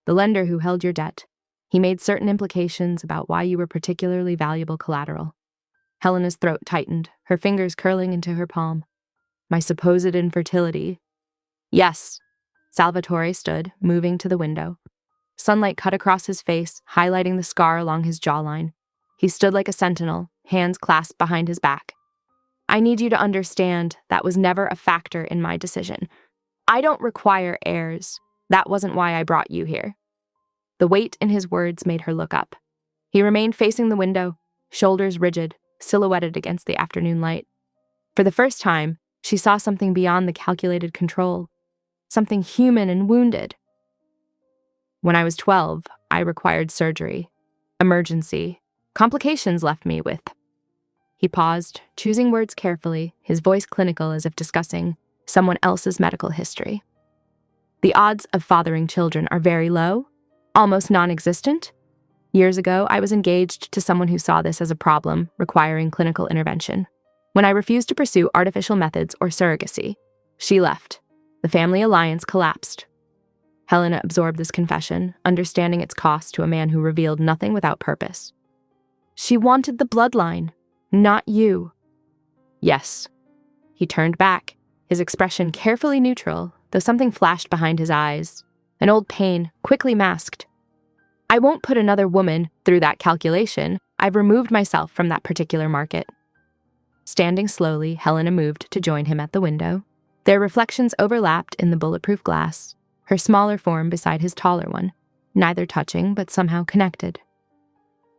The lender who held your debt. He made certain implications about why you were particularly valuable collateral. Helena's throat tightened, her fingers curling into her palm. My supposed infertility. Yes. Salvatore stood, moving to the window. Sunlight cut across his face, highlighting the scar along his jawline. He stood like a sentinel, hands clasped behind his back. I need you to understand that was never a factor in my decision. I don't require heirs. That wasn't why I brought you here. The weight in his words made her look up. He remained facing the window, shoulders rigid, silhouetted against the afternoon light. For the first time, she saw something beyond the calculated control, something human and wounded. When I was 12, I required surgery. Emergency. Complications left me with. He paused, choosing words carefully, his voice clinical as if discussing someone else's medical history. The odds of fathering children are very low, almost non-existent. Years ago, I was engaged to someone who saw this as a problem requiring clinical intervention. When I refused to pursue artificial methods or surrogacy, she left. The family alliance collapsed. Helena absorbed this confession, understanding its cost to a man who revealed nothing without purpose. She wanted the bloodline, not you. Yes. He turned back, his expression carefully neutral, though something flashed behind his eyes, an old pain quickly masked. I won't put another woman through that calculation. I've removed myself from that particular market. Standing slowly, Helena moved to join him at the window. Their reflections overlapped in the bulletproof glass, her smaller form beside his taller one, neither touching but somehow connected.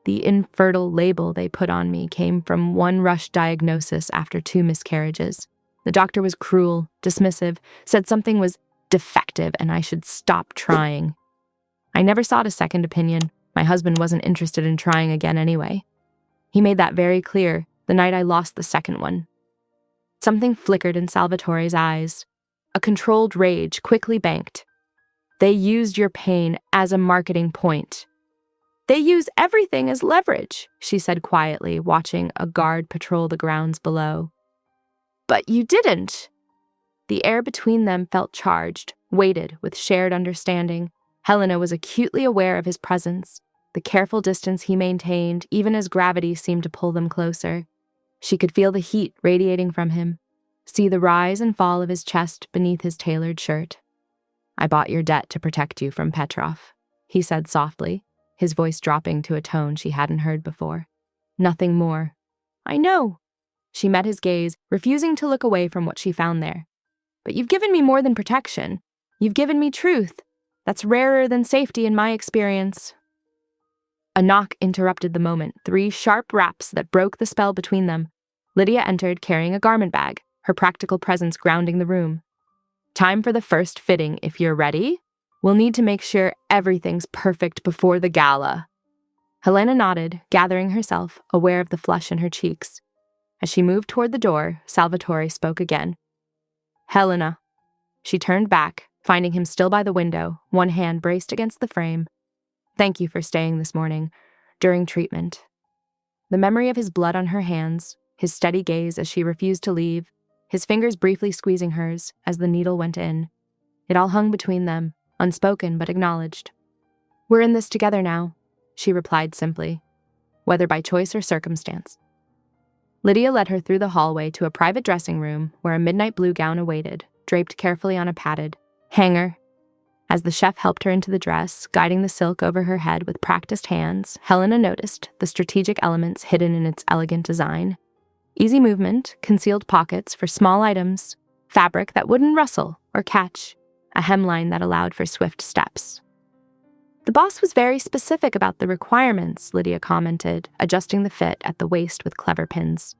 The infertile label they put on me came from one rushed diagnosis after 2 miscarriages. The doctor was cruel, dismissive, said something was defective and I should stop trying. I never sought a second opinion. My husband wasn't interested in trying again anyway. He made that very clear the night I lost the second one. Something flickered in Salvatore's eyes. A controlled rage quickly banked. They used your pain as a marketing point. They use everything as leverage, she said quietly, watching a guard patrol the grounds below. But you didn't. The air between them felt charged, weighted with shared understanding. Helena was acutely aware of his presence, the careful distance he maintained, even as gravity seemed to pull them closer. She could feel the heat radiating from him, see the rise and fall of his chest beneath his tailored shirt. I bought your debt to protect you from Petrov, he said softly, his voice dropping to a tone she hadn't heard before. Nothing more. I know. She met his gaze, refusing to look away from what she found there. But you've given me more than protection. You've given me truth. That's rarer than safety in my experience. A knock interrupted the moment, 3 sharp raps that broke the spell between them. Lydia entered carrying a garment bag, her practical presence grounding the room. Time for the first fitting, if you're ready. We'll need to make sure everything's perfect before the gala. Helena nodded, gathering herself, aware of the flush in her cheeks. As she moved toward the door, Salvatore spoke again. Helena. She turned back, finding him still by the window, one hand braced against the frame. Thank you for staying this morning, during treatment. The memory of his blood on her hands, his steady gaze as she refused to leave, his fingers briefly squeezing hers as the needle went in. It all hung between them, unspoken but acknowledged. We're in this together now, she replied simply, whether by choice or circumstance. Lydia led her through the hallway to a private dressing room where a midnight blue gown awaited, draped carefully on a padded hanger. As the chef helped her into the dress, guiding the silk over her head with practiced hands, Helena noticed the strategic elements hidden in its elegant design. Easy movement, concealed pockets for small items, fabric that wouldn't rustle or catch, a hemline that allowed for swift steps. The boss was very specific about the requirements, Lydia commented, adjusting the fit at the waist with clever pins.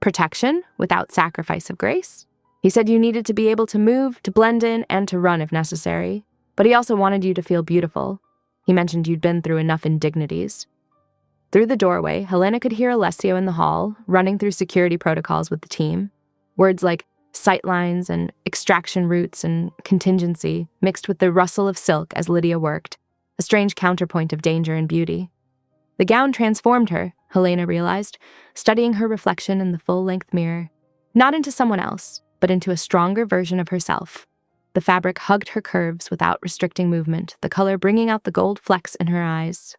Protection without sacrifice of grace? He said you needed to be able to move, to blend in, and to run if necessary. But he also wanted you to feel beautiful. He mentioned you'd been through enough indignities. Through the doorway, Helena could hear Alessio in the hall, running through security protocols with the team. Words like sightlines and extraction routes and contingency mixed with the rustle of silk as Lydia worked, a strange counterpoint of danger and beauty. The gown transformed her, Helena realized, studying her reflection in the full-length mirror. Not into someone else, but into a stronger version of herself. The fabric hugged her curves without restricting movement, the color bringing out the gold flecks in her eyes.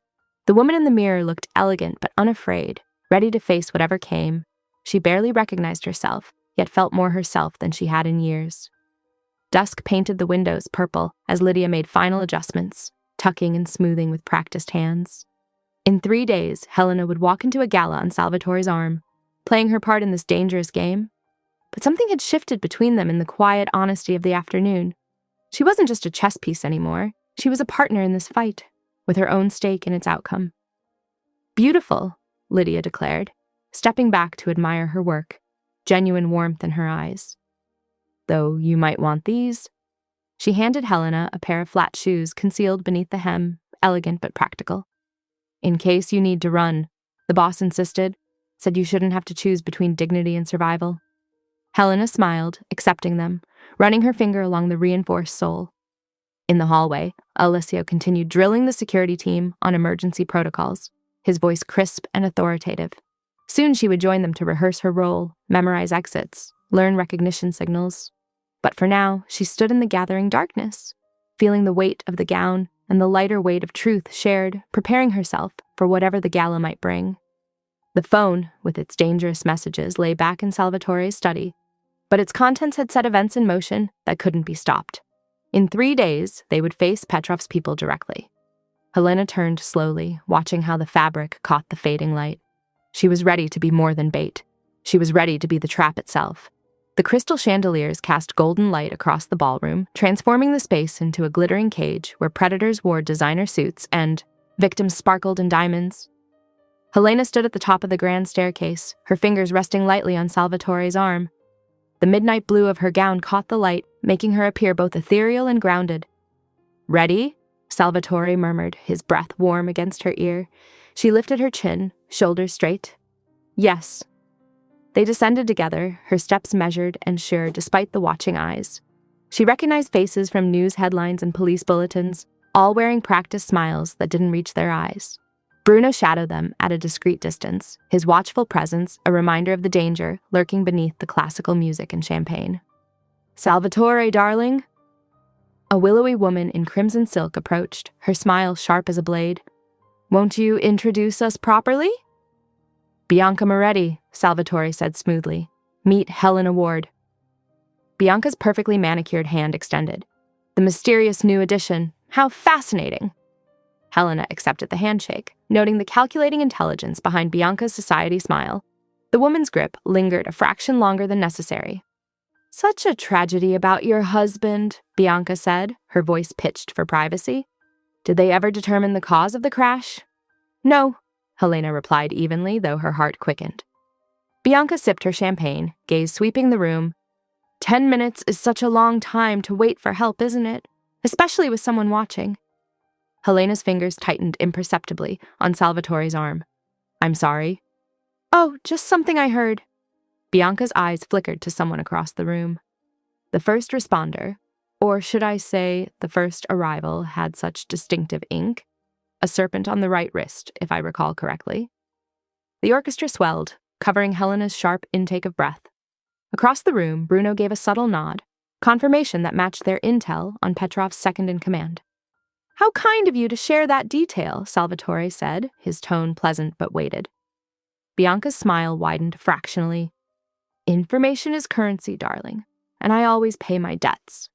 The woman in the mirror looked elegant but unafraid, ready to face whatever came. She barely recognized herself, yet felt more herself than she had in years. Dusk painted the windows purple as Lydia made final adjustments, tucking and smoothing with practiced hands. In 3 days, Helena would walk into a gala on Salvatore's arm, playing her part in this dangerous game. But something had shifted between them in the quiet honesty of the afternoon. She wasn't just a chess piece anymore. She was a partner in this fight, with her own stake in its outcome. Beautiful, Lydia declared, stepping back to admire her work, genuine warmth in her eyes. Though you might want these. She handed Helena a pair of flat shoes concealed beneath the hem, elegant but practical. In case you need to run, the boss insisted, said you shouldn't have to choose between dignity and survival. Helena smiled, accepting them, running her finger along the reinforced sole. In the hallway, Alessio continued drilling the security team on emergency protocols, his voice crisp and authoritative. Soon she would join them to rehearse her role, memorize exits, learn recognition signals. But for now, she stood in the gathering darkness, feeling the weight of the gown and the lighter weight of truth shared, preparing herself for whatever the gala might bring. The phone, with its dangerous messages, lay back in Salvatore's study, but its contents had set events in motion that couldn't be stopped. In 3 days, they would face Petrov's people directly. Helena turned slowly, watching how the fabric caught the fading light. She was ready to be more than bait. She was ready to be the trap itself. The crystal chandeliers cast golden light across the ballroom, transforming the space into a glittering cage where predators wore designer suits and victims sparkled in diamonds. Helena stood at the top of the grand staircase, her fingers resting lightly on Salvatore's arm. The midnight blue of her gown caught the light, making her appear both ethereal and grounded. "Ready?" Salvatore murmured, his breath warm against her ear. She lifted her chin, shoulders straight. "Yes." They descended together, her steps measured and sure despite the watching eyes. She recognized faces from news headlines and police bulletins, all wearing practiced smiles that didn't reach their eyes. Bruno shadowed them at a discreet distance, his watchful presence a reminder of the danger lurking beneath the classical music and champagne. "Salvatore, darling." A willowy woman in crimson silk approached, her smile sharp as a blade. "Won't you introduce us properly?" "Bianca Moretti," Salvatore said smoothly. "Meet Helena Ward." Bianca's perfectly manicured hand extended. "The mysterious new addition. How fascinating." Helena accepted the handshake, noting the calculating intelligence behind Bianca's society smile. The woman's grip lingered a fraction longer than necessary. "Such a tragedy about your husband," Bianca said, her voice pitched for privacy. "Did they ever determine the cause of the crash?" "No," Helena replied evenly, though her heart quickened. Bianca sipped her champagne, gaze sweeping the room. 10 minutes is such a long time to wait for help, isn't it? Especially with someone watching." Helena's fingers tightened imperceptibly on Salvatore's arm. "I'm sorry." "Oh, just something I heard." Bianca's eyes flickered to someone across the room. The first responder, or should I say the first arrival, had such distinctive ink. A serpent on the right wrist, if I recall correctly. The orchestra swelled, covering Helena's sharp intake of breath. Across the room, Bruno gave a subtle nod, confirmation that matched their intel on Petrov's second-in-command. "How kind of you to share that detail," Salvatore said, his tone pleasant but weighted. Bianca's smile widened fractionally. "Information is currency, darling, and I always pay my debts."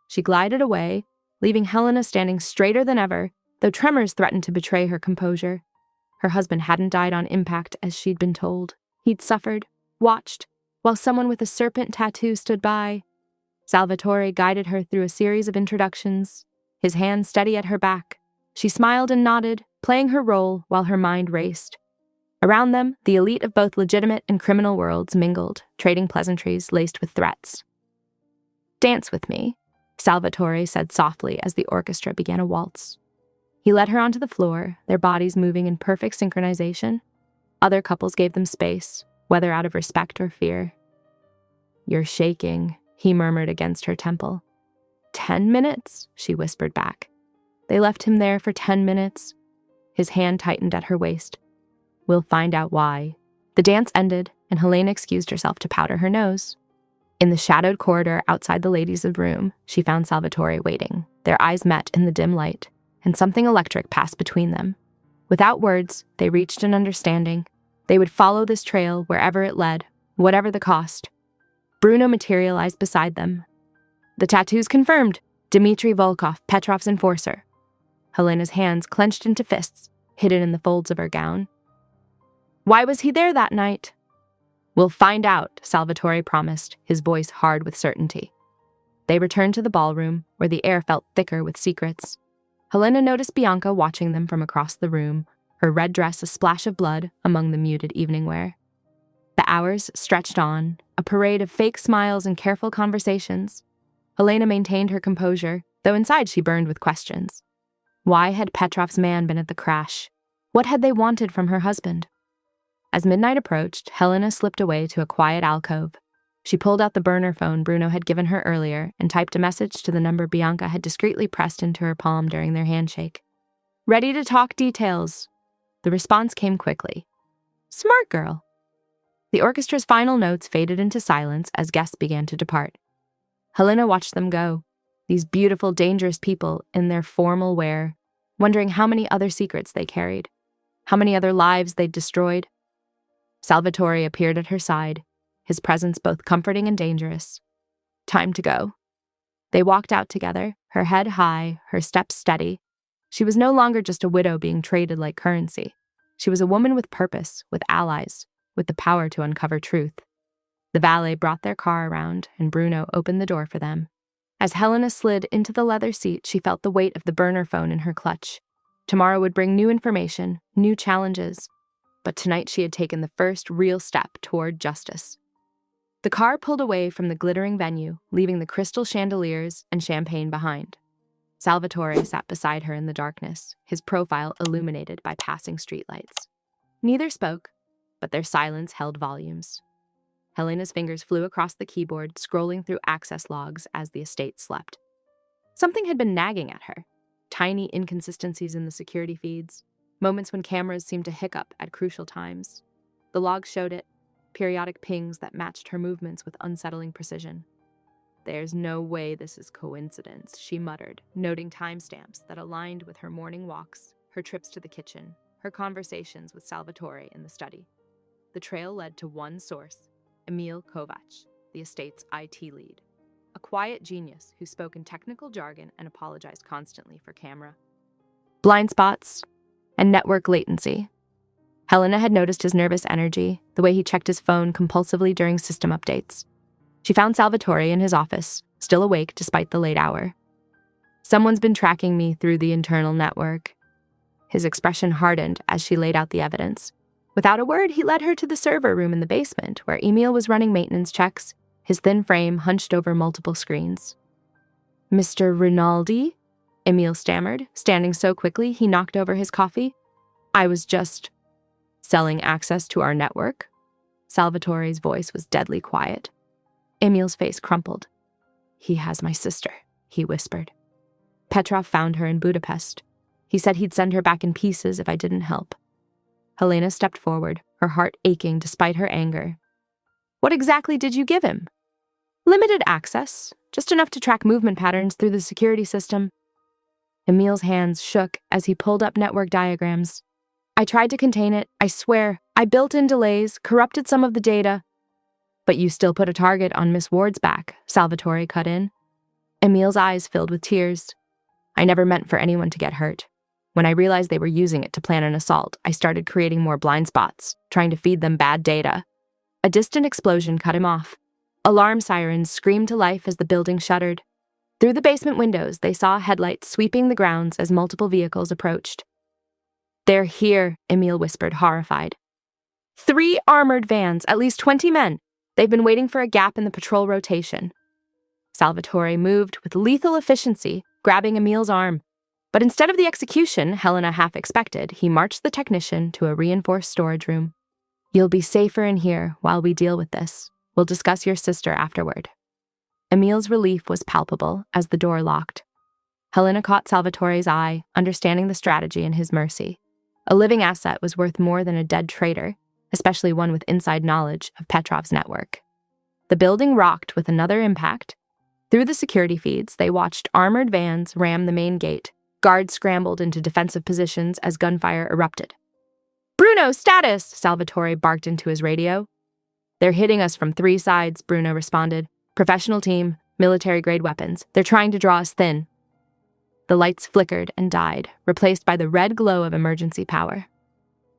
She glided away, leaving Helena standing straighter than ever, though tremors threatened to betray her composure. Her husband hadn't died on impact, as she'd been told. He'd suffered, watched, while someone with a serpent tattoo stood by. Salvatore guided her through a series of introductions, his hand steady at her back. She smiled and nodded, playing her role while her mind raced. Around them, the elite of both legitimate and criminal worlds mingled, trading pleasantries laced with threats. "Dance with me," Salvatore said softly as the orchestra began a waltz. He led her onto the floor, their bodies moving in perfect synchronization. Other couples gave them space, whether out of respect or fear. "You're shaking," he murmured against her temple. 10 minutes, she whispered back. They left him there for 10 minutes. His hand tightened at her waist. "We'll find out why." The dance ended, and Helena excused herself to powder her nose. In the shadowed corridor outside the ladies' room, she found Salvatore waiting. Their eyes met in the dim light, and something electric passed between them. Without words, they reached an understanding. They would follow this trail wherever it led, whatever the cost. Bruno materialized beside them. "The tattoo's confirmed. Dmitry Volkov, Petrov's enforcer." Helena's hands clenched into fists, hidden in the folds of her gown. "Why was he there that night?" "We'll find out," Salvatore promised, his voice hard with certainty. They returned to the ballroom, where the air felt thicker with secrets. Helena noticed Bianca watching them from across the room, her red dress a splash of blood among the muted evening wear. The hours stretched on, a parade of fake smiles and careful conversations. Helena maintained her composure, though inside she burned with questions. Why had Petrov's man been at the crash? What had they wanted from her husband? As midnight approached, Helena slipped away to a quiet alcove. She pulled out the burner phone Bruno had given her earlier and typed a message to the number Bianca had discreetly pressed into her palm during their handshake. "Ready to talk details." The response came quickly. "Smart girl." The orchestra's final notes faded into silence as guests began to depart. Helena watched them go, these beautiful, dangerous people in their formal wear, wondering how many other secrets they carried, how many other lives they'd destroyed. Salvatore appeared at her side, his presence both comforting and dangerous. Time to go. They walked out together, her head high, her steps steady. She was no longer just a widow being traded like currency. She was a woman with purpose, with allies, with the power to uncover truth. The valet brought their car around, and Bruno opened the door for them. As Helena slid into the leather seat, she felt the weight of the burner phone in her clutch. Tomorrow would bring new information, new challenges. But tonight she had taken the first real step toward justice. The car pulled away from the glittering venue, leaving the crystal chandeliers and champagne behind. Salvatore sat beside her in the darkness, his profile illuminated by passing streetlights. Neither spoke, but their silence held volumes. Helena's fingers flew across the keyboard, scrolling through access logs as the estate slept. Something had been nagging at her. Tiny inconsistencies in the security feeds, moments when cameras seemed to hiccup at crucial times. The logs showed it, periodic pings that matched her movements with unsettling precision. "There's no way this is coincidence," she muttered, noting timestamps that aligned with her morning walks, her trips to the kitchen, her conversations with Salvatore in the study. The trail led to one source, Emil Kovac, the estate's IT lead. A quiet genius who spoke in technical jargon and apologized constantly for camera blind spots and network latency. Helena had noticed his nervous energy, the way he checked his phone compulsively during system updates. She found Salvatore in his office, still awake despite the late hour. "Someone's been tracking me through the internal network." His expression hardened as she laid out the evidence. Without a word, he led her to the server room in the basement, where Emil was running maintenance checks, his thin frame hunched over multiple screens. "Mr. Rinaldi?" Emil stammered, standing so quickly he knocked over his coffee. "I was just selling access to our network." Salvatore's voice was deadly quiet. Emil's face crumpled. "He has my sister," he whispered. "Petrov found her in Budapest. He said he'd send her back in pieces if I didn't help." Helena stepped forward, her heart aching despite her anger. "What exactly did you give him?" "Limited access, just enough to track movement patterns through the security system." Emil's hands shook as he pulled up network diagrams. "I tried to contain it, I swear. I built in delays, corrupted some of the data." "But you still put a target on Miss Ward's back," Salvatore cut in. Emil's eyes filled with tears. "I never meant for anyone to get hurt. When I realized they were using it to plan an assault, I started creating more blind spots, trying to feed them bad data." A distant explosion cut him off. Alarm sirens screamed to life as the building shuddered. Through the basement windows, they saw headlights sweeping the grounds as multiple vehicles approached. "They're here," Emil whispered, horrified. 3 armored vans, at least 20 men. They've been waiting for a gap in the patrol rotation." Salvatore moved with lethal efficiency, grabbing Emil's arm. But instead of the execution Helena half expected, he marched the technician to a reinforced storage room. "You'll be safer in here while we deal with this. We'll discuss your sister afterward." Emil's relief was palpable as the door locked. Helena caught Salvatore's eye, understanding the strategy in his mercy. A living asset was worth more than a dead traitor, especially one with inside knowledge of Petrov's network. The building rocked with another impact. Through the security feeds, they watched armored vans ram the main gate. Guards scrambled into defensive positions as gunfire erupted. "Bruno, status!" Salvatore barked into his radio. "They're hitting us from 3 sides," Bruno responded. "Professional team, military-grade weapons. They're trying to draw us thin." The lights flickered and died, replaced by the red glow of emergency power.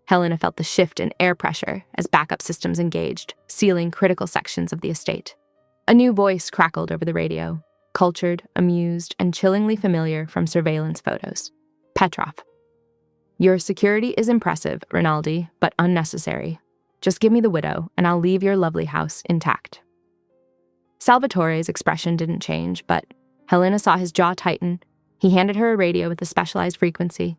Helena felt the shift in air pressure as backup systems engaged, sealing critical sections of the estate. A new voice crackled over the radio, cultured, amused, and chillingly familiar from surveillance photos. "Petrov. Your security is impressive, Rinaldi, but unnecessary. Just give me the widow, and I'll leave your lovely house intact." Salvatore's expression didn't change, but Helena saw his jaw tighten. He handed her a radio with a specialized frequency.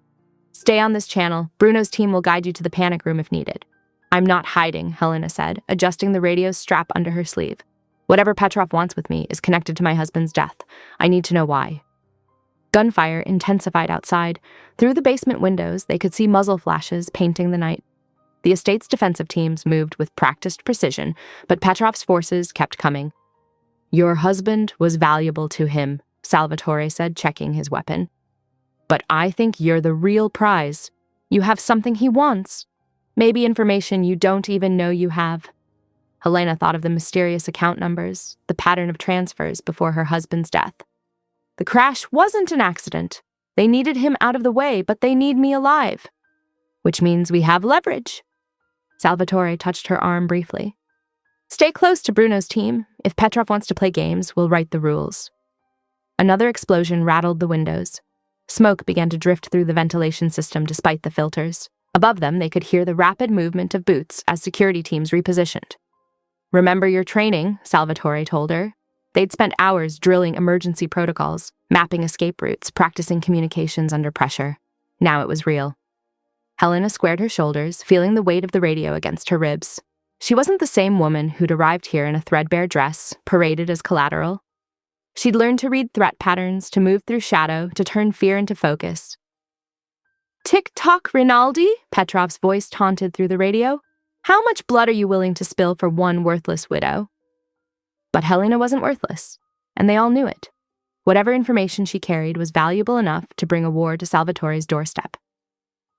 "Stay on this channel. Bruno's team will guide you to the panic room if needed." "I'm not hiding," Helena said, adjusting the radio's strap under her sleeve. "Whatever Petrov wants with me is connected to my husband's death. I need to know why." Gunfire intensified outside. Through the basement windows, they could see muzzle flashes painting the night. The estate's defensive teams moved with practiced precision, but Petrov's forces kept coming. "Your husband was valuable to him," Salvatore said, checking his weapon. "But I think you're the real prize. You have something he wants. Maybe information you don't even know you have." Helena thought of the mysterious account numbers, the pattern of transfers before her husband's death. The crash wasn't an accident. They needed him out of the way, but they need me alive. Which means we have leverage. Salvatore touched her arm briefly. "Stay close to Bruno's team. If Petrov wants to play games, we'll write the rules." Another explosion rattled the windows. Smoke began to drift through the ventilation system despite the filters. Above them, they could hear the rapid movement of boots as security teams repositioned. Remember your training, Salvatore told her. They'd spent hours drilling emergency protocols, mapping escape routes, practicing communications under pressure. Now it was real. Helena squared her shoulders, feeling the weight of the radio against her ribs. She wasn't the same woman who'd arrived here in a threadbare dress, paraded as collateral. She'd learned to read threat patterns, to move through shadow, to turn fear into focus. "Tick-tock, Rinaldi," Petrov's voice taunted through the radio. "How much blood are you willing to spill for one worthless widow?" But Helena wasn't worthless, and they all knew it. Whatever information she carried was valuable enough to bring a war to Salvatore's doorstep.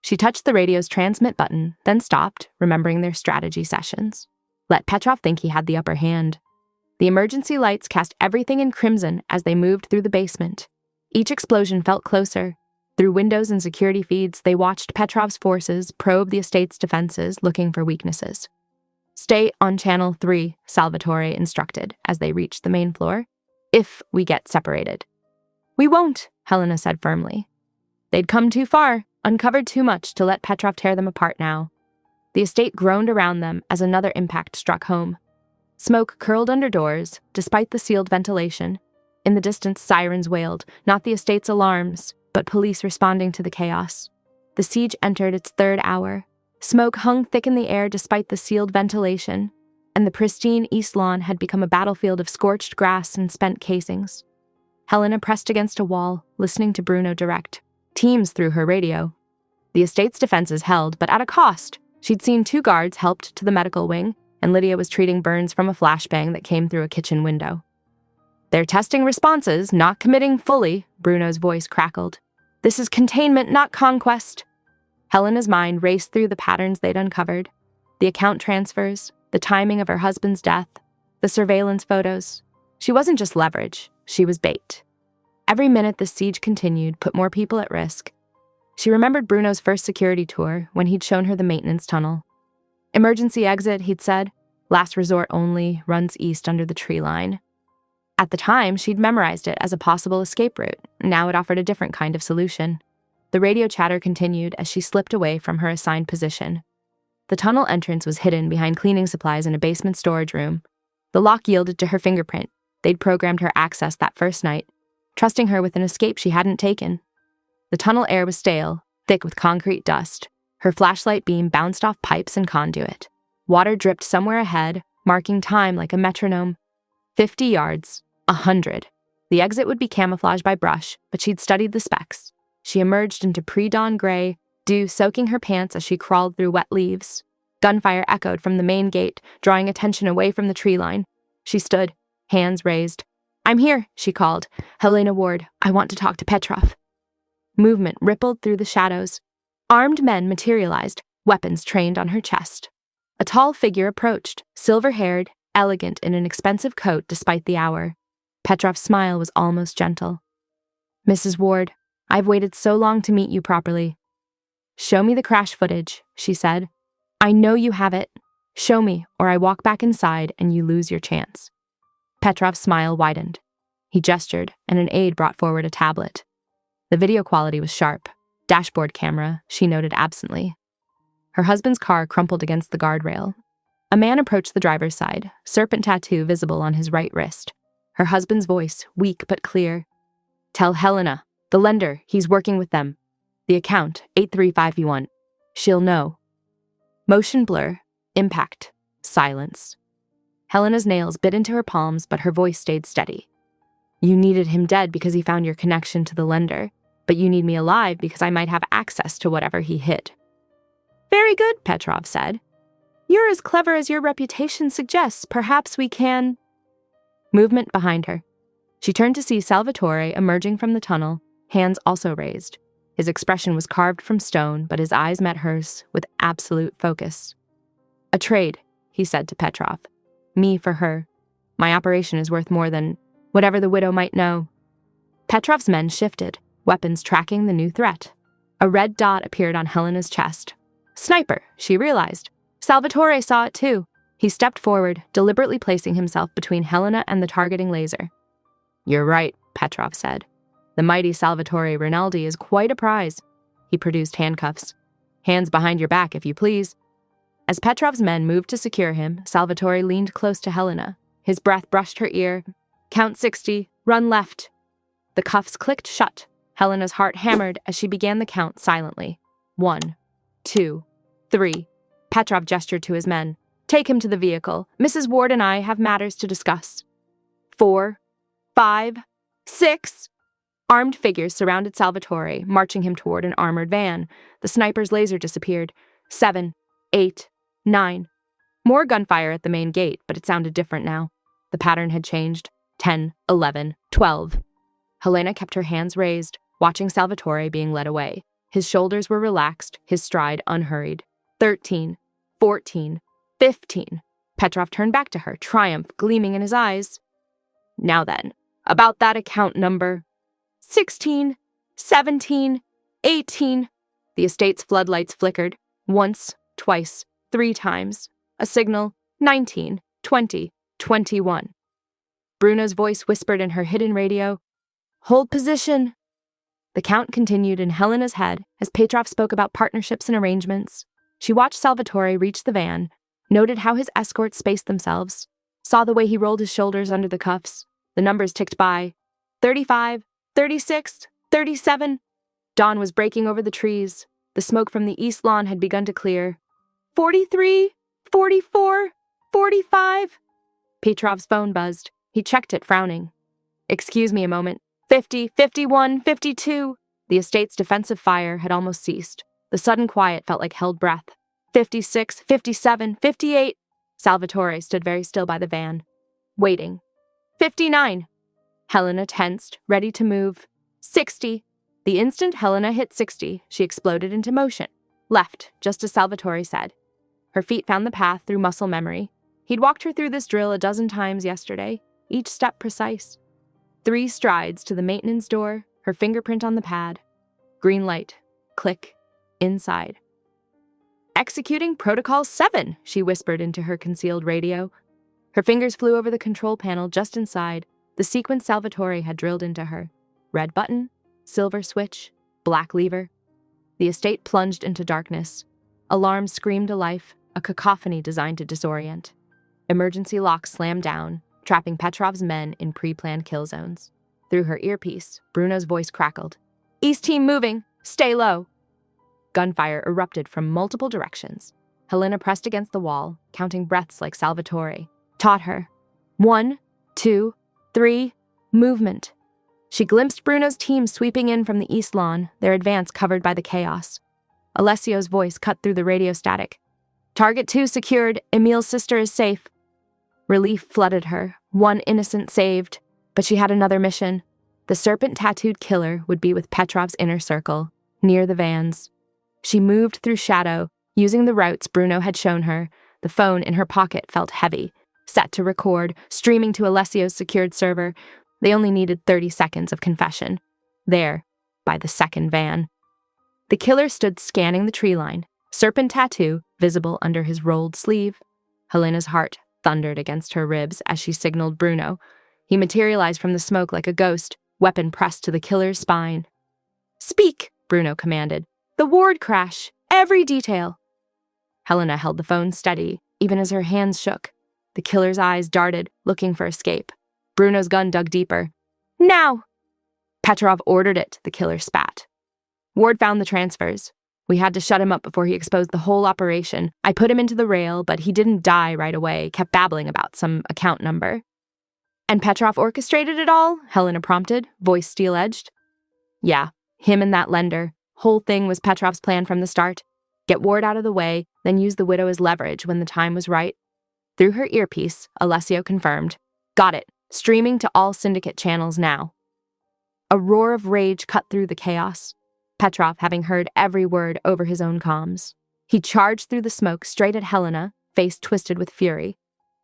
She touched the radio's transmit button, then stopped, remembering their strategy sessions. Let Petrov think he had the upper hand. The emergency lights cast everything in crimson as they moved through the basement. Each explosion felt closer. Through windows and security feeds, they watched Petrov's forces probe the estate's defenses, looking for weaknesses. "Stay on Channel 3, Salvatore instructed as they reached the main floor. "If we get separated." "We won't," Helena said firmly. They'd come too far, uncovered too much to let Petrov tear them apart now. The estate groaned around them as another impact struck home. Smoke curled under doors, despite the sealed ventilation. In the distance, sirens wailed, not the estate's alarms, but police responding to the chaos. The siege entered its third hour. Smoke hung thick in the air despite the sealed ventilation, and the pristine east lawn had become a battlefield of scorched grass and spent casings. Helena pressed against a wall, listening to Bruno direct teams through her radio. The estate's defenses held, but at a cost. She'd seen 2 guards helped to the medical wing, and Lydia was treating burns from a flashbang that came through a kitchen window. "They're testing responses, not committing fully," Bruno's voice crackled. "This is containment, not conquest." Helena's mind raced through the patterns they'd uncovered. The account transfers, the timing of her husband's death, the surveillance photos. She wasn't just leverage, she was bait. Every minute the siege continued put more people at risk. She remembered Bruno's first security tour when he'd shown her the maintenance tunnel. "Emergency exit," he'd said. "Last resort only, runs east under the tree line." At the time, she'd memorized it as a possible escape route. Now it offered a different kind of solution. The radio chatter continued as she slipped away from her assigned position. The tunnel entrance was hidden behind cleaning supplies in a basement storage room. The lock yielded to her fingerprint. They'd programmed her access that first night, trusting her with an escape she hadn't taken. The tunnel air was stale, thick with concrete dust. Her flashlight beam bounced off pipes and conduit. Water dripped somewhere ahead, marking time like a metronome. 50 yards, 100. The exit would be camouflaged by brush, but she'd studied the specs. She emerged into pre-dawn gray, dew soaking her pants as she crawled through wet leaves. Gunfire echoed from the main gate, drawing attention away from the tree line. She stood, hands raised. "I'm here," she called. "Helena Ward, I want to talk to Petrov." Movement rippled through the shadows. Armed men materialized, weapons trained on her chest. A tall figure approached, silver-haired, elegant in an expensive coat despite the hour. Petrov's smile was almost gentle. "Mrs. Ward, I've waited so long to meet you properly." "Show me the crash footage," she said. "I know you have it. Show me, or I walk back inside and you lose your chance." Petrov's smile widened. He gestured, and an aide brought forward a tablet. The video quality was sharp. "Dashboard camera," she noted absently. Her husband's car crumpled against the guardrail. A man approached the driver's side, serpent tattoo visible on his right wrist. Her husband's voice, weak but clear. "Tell Helena, the lender, he's working with them. The account, 835V1. She'll know." Motion blur, impact, silence. Helena's nails bit into her palms, but her voice stayed steady. "You needed him dead because he found your connection to the lender, but you need me alive because I might have access to whatever he hid." "Very good," Petrov said. "You're as clever as your reputation suggests. Perhaps we can—" Movement behind her. She turned to see Salvatore emerging from the tunnel, hands also raised. His expression was carved from stone, but his eyes met hers with absolute focus. "A trade," he said to Petrov. "Me for her. My operation is worth more than whatever the widow might know." Petrov's men shifted, weapons tracking the new threat. A red dot appeared on Helena's chest. "Sniper," she realized. Salvatore saw it too. He stepped forward, deliberately placing himself between Helena and the targeting laser. "You're right," Petrov said. "The mighty Salvatore Rinaldi is quite a prize." He produced handcuffs. "Hands behind your back, if you please." As Petrov's men moved to secure him, Salvatore leaned close to Helena. His breath brushed her ear. "Count 60, run left." The cuffs clicked shut. Helena's heart hammered as she began the count silently. 1, 2, 3. Petrov gestured to his men. "Take him to the vehicle. Mrs. Ward and I have matters to discuss." 4, 5, 6. Armed figures surrounded Salvatore, marching him toward an armored van. The sniper's laser disappeared. 7, 8, 9. More gunfire at the main gate, but it sounded different now. The pattern had changed. 10, 11, 12. Helena kept her hands raised, watching Salvatore being led away. His shoulders were relaxed, his stride unhurried. 13, 14, 15. Petrov turned back to her, triumph gleaming in his eyes. "Now then, about that account number." 16, 17, 18. The estate's floodlights flickered. Once, twice, 3 times. A signal. 19, 20, 21. Bruno's voice whispered in her hidden radio, "Hold position." The count continued in Helena's head as Petrov spoke about partnerships and arrangements. She watched Salvatore reach the van, noted how his escorts spaced themselves, saw the way he rolled his shoulders under the cuffs. The numbers ticked by. 35, 36, 37. Dawn was breaking over the trees. The smoke from the east lawn had begun to clear. 43, 44, 45. Petrov's phone buzzed. He checked it, frowning. "Excuse me a moment. 50, 51, 52. The estate's defensive fire had almost ceased. The sudden quiet felt like held breath. 56, 57, 58. Salvatore stood very still by the van, waiting. 59. Helena tensed, ready to move. 60. The instant Helena hit 60, she exploded into motion. Left, just as Salvatore said. Her feet found the path through muscle memory. He'd walked her through this drill a dozen times yesterday, each step precise. 3 strides to the maintenance door, her fingerprint on the pad. Green light. Click. Inside. "Executing Protocol 7, she whispered into her concealed radio. Her fingers flew over the control panel just inside, the sequence Salvatore had drilled into her. Red button, silver switch, black lever. The estate plunged into darkness. Alarms screamed to life, a cacophony designed to disorient. Emergency locks slammed down, trapping Petrov's men in pre-planned kill zones. Through her earpiece, Bruno's voice crackled. "East team moving! Stay low!" Gunfire erupted from multiple directions. Helena pressed against the wall, counting breaths like Salvatore taught her. 1, 2, 3, movement. She glimpsed Bruno's team sweeping in from the east lawn, their advance covered by the chaos. Alessio's voice cut through the radio static. "Target 2 secured. Emil's sister is safe." Relief flooded her, one innocent saved. But she had another mission. The serpent-tattooed killer would be with Petrov's inner circle, near the vans. She moved through shadow, using the routes Bruno had shown her. The phone in her pocket felt heavy, set to record, streaming to Alessio's secured server. They only needed 30 seconds of confession. There, by the second van. The killer stood scanning the tree line, serpent tattoo visible under his rolled sleeve. Helena's heart thundered against her ribs as she signaled Bruno. He materialized from the smoke like a ghost, weapon pressed to the killer's spine. "Speak," Bruno commanded. "The ward crash. Every detail." Helena held the phone steady, even as her hands shook. The killer's eyes darted, looking for escape. Bruno's gun dug deeper. "Now!" Petrov ordered it, the killer spat. "Ward found the transfers. We had to shut him up before he exposed the whole operation. I put him into the rail, but he didn't die right away, kept babbling about some account number." "And Petrov orchestrated it all?" Helena prompted, voice steel-edged. "Yeah, him and that lender. Whole thing was Petrov's plan from the start. Get Ward out of the way, then use the widow as leverage when the time was right." Through her earpiece, Alessio confirmed. "Got it. Streaming to all syndicate channels now." A roar of rage cut through the chaos, Petrov having heard every word over his own comms. He charged through the smoke straight at Helena, face twisted with fury.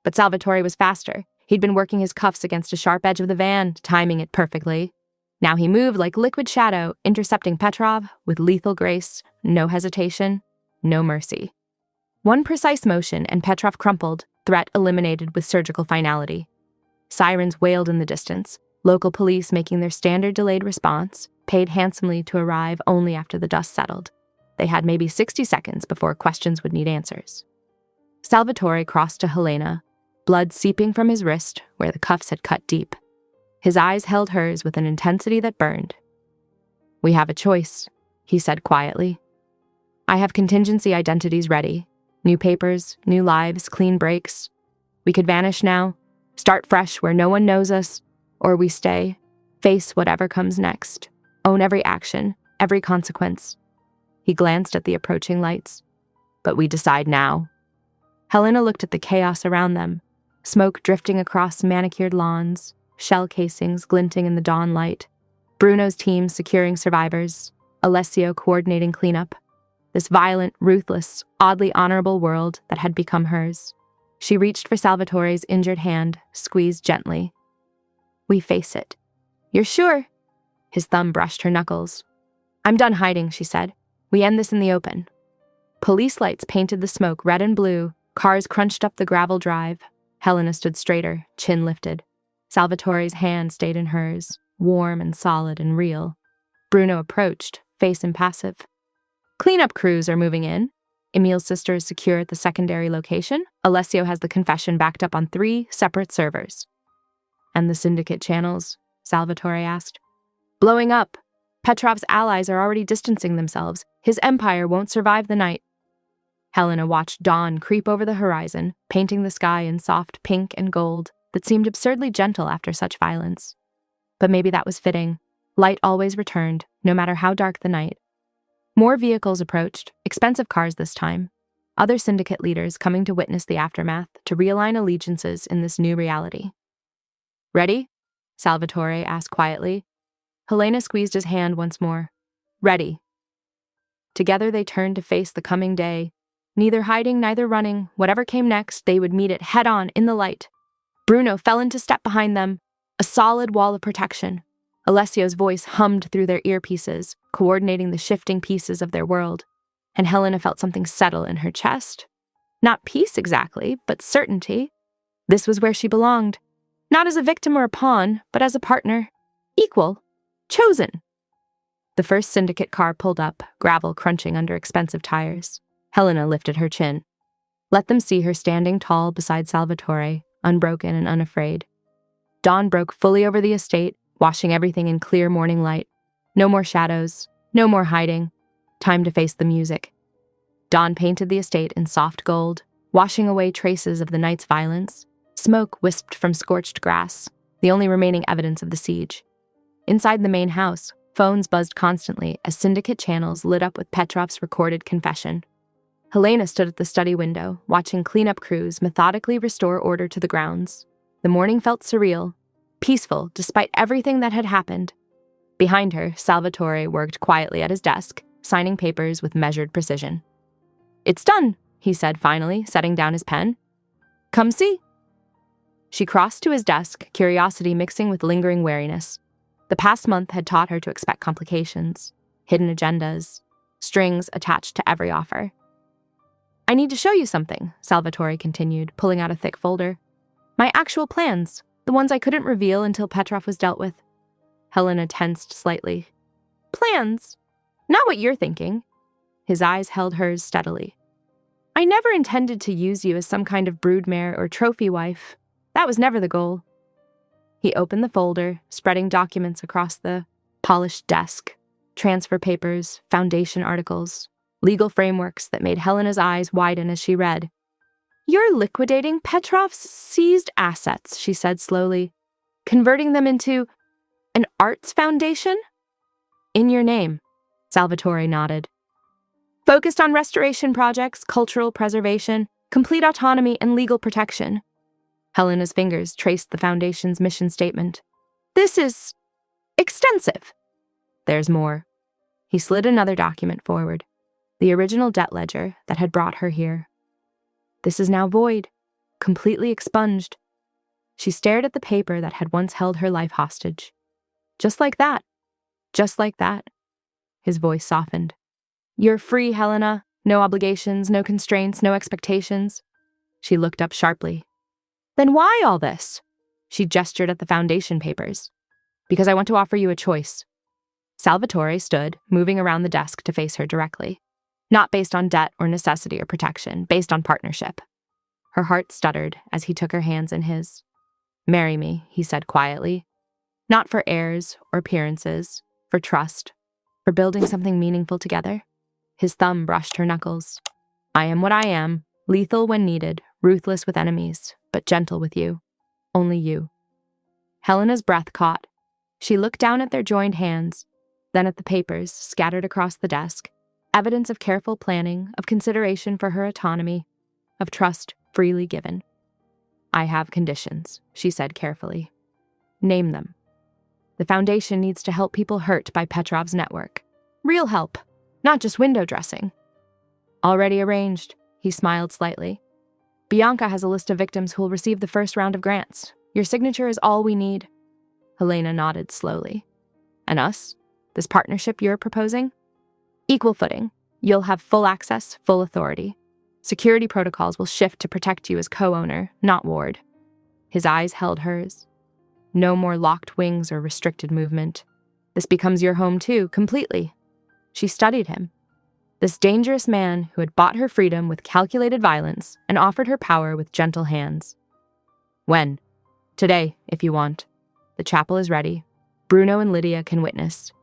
But Salvatore was faster. He'd been working his cuffs against a sharp edge of the van, timing it perfectly. Now he moved like liquid shadow, intercepting Petrov with lethal grace, no hesitation, no mercy. One precise motion and Petrov crumpled, threat eliminated with surgical finality. Sirens wailed in the distance, local police making their standard delayed response, paid handsomely to arrive only after the dust settled. They had maybe 60 seconds before questions would need answers. Salvatore crossed to Helena, blood seeping from his wrist where the cuffs had cut deep. His eyes held hers with an intensity that burned. "We have a choice," he said quietly. "I have contingency identities ready. New papers, new lives, clean breaks. We could vanish now, start fresh where no one knows us, or we stay, face whatever comes next, own every action, every consequence." He glanced at the approaching lights. "But we decide now." Helena looked at the chaos around them, smoke drifting across manicured lawns, shell casings glinting in the dawn light, Bruno's team securing survivors, Alessio coordinating cleanup, this violent, ruthless, oddly honorable world that had become hers. She reached for Salvatore's injured hand, squeezed gently. "We face it." "You're sure?" His thumb brushed her knuckles. "I'm done hiding," she said. "We end this in the open." Police lights painted the smoke red and blue, cars crunched up the gravel drive. Helena stood straighter, chin lifted. Salvatore's hand stayed in hers, warm and solid and real. Bruno approached, face impassive. "Cleanup crews are moving in. Emil's sister is secure at the secondary location. Alessio has the confession backed up on 3 separate servers." "And the syndicate channels?" Salvatore asked. "Blowing up. Petrov's allies are already distancing themselves. His empire won't survive the night." Helena watched dawn creep over the horizon, painting the sky in soft pink and gold that seemed absurdly gentle after such violence. But maybe that was fitting. Light always returned, no matter how dark the night. More vehicles approached, expensive cars this time. Other syndicate leaders coming to witness the aftermath, to realign allegiances in this new reality. "Ready?" Salvatore asked quietly. Helena squeezed his hand once more. "Ready." Together they turned to face the coming day. Neither hiding, neither running. Whatever came next, they would meet it head-on in the light. Bruno fell into step behind them, a solid wall of protection. Alessio's voice hummed through their earpieces, coordinating the shifting pieces of their world. And Helena felt something settle in her chest. Not peace exactly, but certainty. This was where she belonged. Not as a victim or a pawn, but as a partner. Equal. Chosen. The first syndicate car pulled up, gravel crunching under expensive tires. Helena lifted her chin. Let them see her standing tall beside Salvatore, unbroken and unafraid. Dawn broke fully over the estate, washing everything in clear morning light. No more shadows, no more hiding. Time to face the music. Dawn painted the estate in soft gold, washing away traces of the night's violence. Smoke wisped from scorched grass, the only remaining evidence of the siege. Inside the main house, phones buzzed constantly as syndicate channels lit up with Petrov's recorded confession. Helena stood at the study window, watching cleanup crews methodically restore order to the grounds. The morning felt surreal, peaceful despite everything that had happened. Behind her, Salvatore worked quietly at his desk, signing papers with measured precision. "It's done," he said finally, setting down his pen. "Come see." She crossed to his desk, curiosity mixing with lingering wariness. The past month had taught her to expect complications, hidden agendas, strings attached to every offer. "I need to show you something," Salvatore continued, pulling out a thick folder. "My actual plans, the ones I couldn't reveal until Petrov was dealt with." Helena tensed slightly. "Plans? Not what you're thinking." His eyes held hers steadily. "I never intended to use you as some kind of broodmare or trophy wife. That was never the goal." He opened the folder, spreading documents across the polished desk. Transfer papers, foundation articles, legal frameworks that made Helena's eyes widen as she read. "You're liquidating Petrov's seized assets," she said slowly. "Converting them into an arts foundation?" "In your name," Salvatore nodded. "Focused on restoration projects, cultural preservation, complete autonomy, and legal protection." Helena's fingers traced the foundation's mission statement. "This is extensive." "There's more." He slid another document forward. The original debt ledger that had brought her here. "This is now void, completely expunged." She stared at the paper that had once held her life hostage. Just like that. Just like that. His voice softened. "You're free, Helena. No obligations, no constraints, no expectations." She looked up sharply. "Then why all this?" She gestured at the foundation papers. "Because I want to offer you a choice." Salvatore stood, moving around the desk to face her directly. "Not based on debt or necessity or protection, based on partnership. Her heart stuttered as he took her hands in his. "Marry me," he said quietly. "Not for airs or appearances, for trust, for building something meaningful together." His thumb brushed her knuckles. "I am what I am, lethal when needed, ruthless with enemies, but gentle with you. Only you." Helena's breath caught. She looked down at their joined hands, then at the papers scattered across the desk, evidence of careful planning, of consideration for her autonomy, of trust freely given. "I have conditions," she said carefully. "Name them." "The Foundation needs to help people hurt by Petrov's network. Real help, not just window dressing." "Already arranged," he smiled slightly. "Bianca has a list of victims who will receive the first round of grants. Your signature is all we need." Helena nodded slowly. "And us? This partnership you're proposing?" "Equal footing. You'll have full access, full authority. Security protocols will shift to protect you as co-owner, not ward." His eyes held hers. "No more locked wings or restricted movement. This becomes your home too, completely." She studied him. This dangerous man who had bought her freedom with calculated violence and offered her power with gentle hands. "When?" "Today, if you want. The chapel is ready. Bruno and Lydia can witness."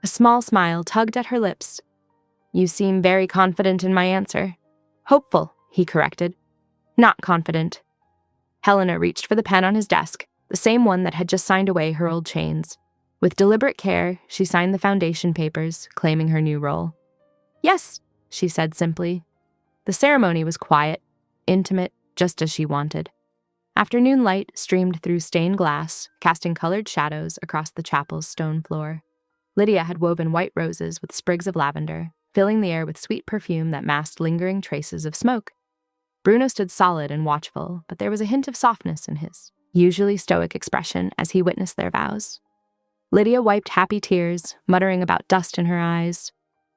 A small smile tugged at her lips. "You seem very confident in my answer." "Hopeful," he corrected. "Not confident." Helena reached for the pen on his desk, the same one that had just signed away her old chains. With deliberate care, she signed the foundation papers, claiming her new role. "Yes," she said simply. The ceremony was quiet, intimate, just as she wanted. Afternoon light streamed through stained glass, casting colored shadows across the chapel's stone floor. Lydia had woven white roses with sprigs of lavender, filling the air with sweet perfume that masked lingering traces of smoke. Bruno stood solid and watchful, but there was a hint of softness in his usually stoic expression as he witnessed their vows. Lydia wiped happy tears, muttering about dust in her eyes.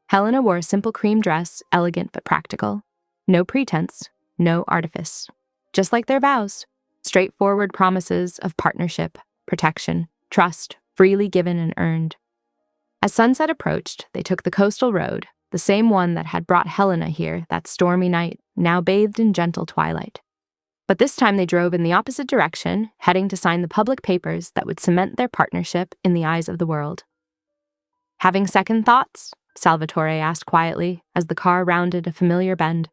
Helena wore a simple cream dress, elegant but practical. No pretense, no artifice. Just like their vows. Straightforward promises of partnership, protection, trust, freely given and earned. As sunset approached, they took the coastal road, the same one that had brought Helena here that stormy night, now bathed in gentle twilight. But this time they drove in the opposite direction, heading to sign the public papers that would cement their partnership in the eyes of the world. "Having second thoughts?" Salvatore asked quietly as the car rounded a familiar bend.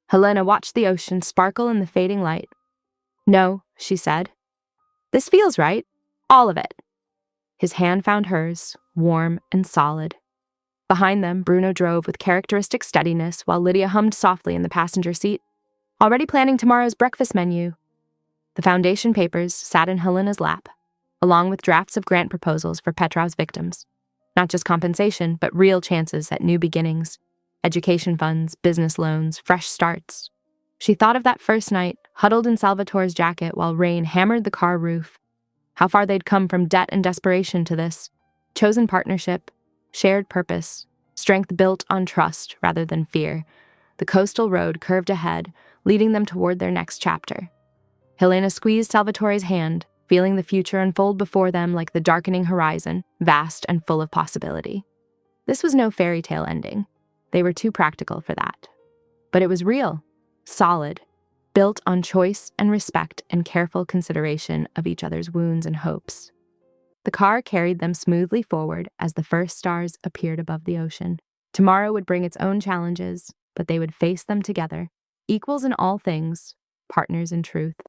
Helena watched the ocean sparkle in the fading light. "No," she said. "This feels right. All of it." His hand found hers, warm and solid. Behind them, Bruno drove with characteristic steadiness while Lydia hummed softly in the passenger seat. "Already planning tomorrow's breakfast menu." The foundation papers sat in Helena's lap, along with drafts of grant proposals for Petrov's victims. Not just compensation, but real chances at new beginnings. Education funds, business loans, fresh starts. She thought of that first night, huddled in Salvatore's jacket while rain hammered the car roof. How far they'd come from debt and desperation to this. Chosen partnership, shared purpose, strength built on trust rather than fear. The coastal road curved ahead, leading them toward their next chapter. Helena squeezed Salvatore's hand, feeling the future unfold before them like the darkening horizon, vast and full of possibility. This was no fairy tale ending. They were too practical for that. But it was real, solid, built on choice and respect and careful consideration of each other's wounds and hopes. The car carried them smoothly forward as the first stars appeared above the ocean. Tomorrow would bring its own challenges, but they would face them together, equals in all things, partners in truth.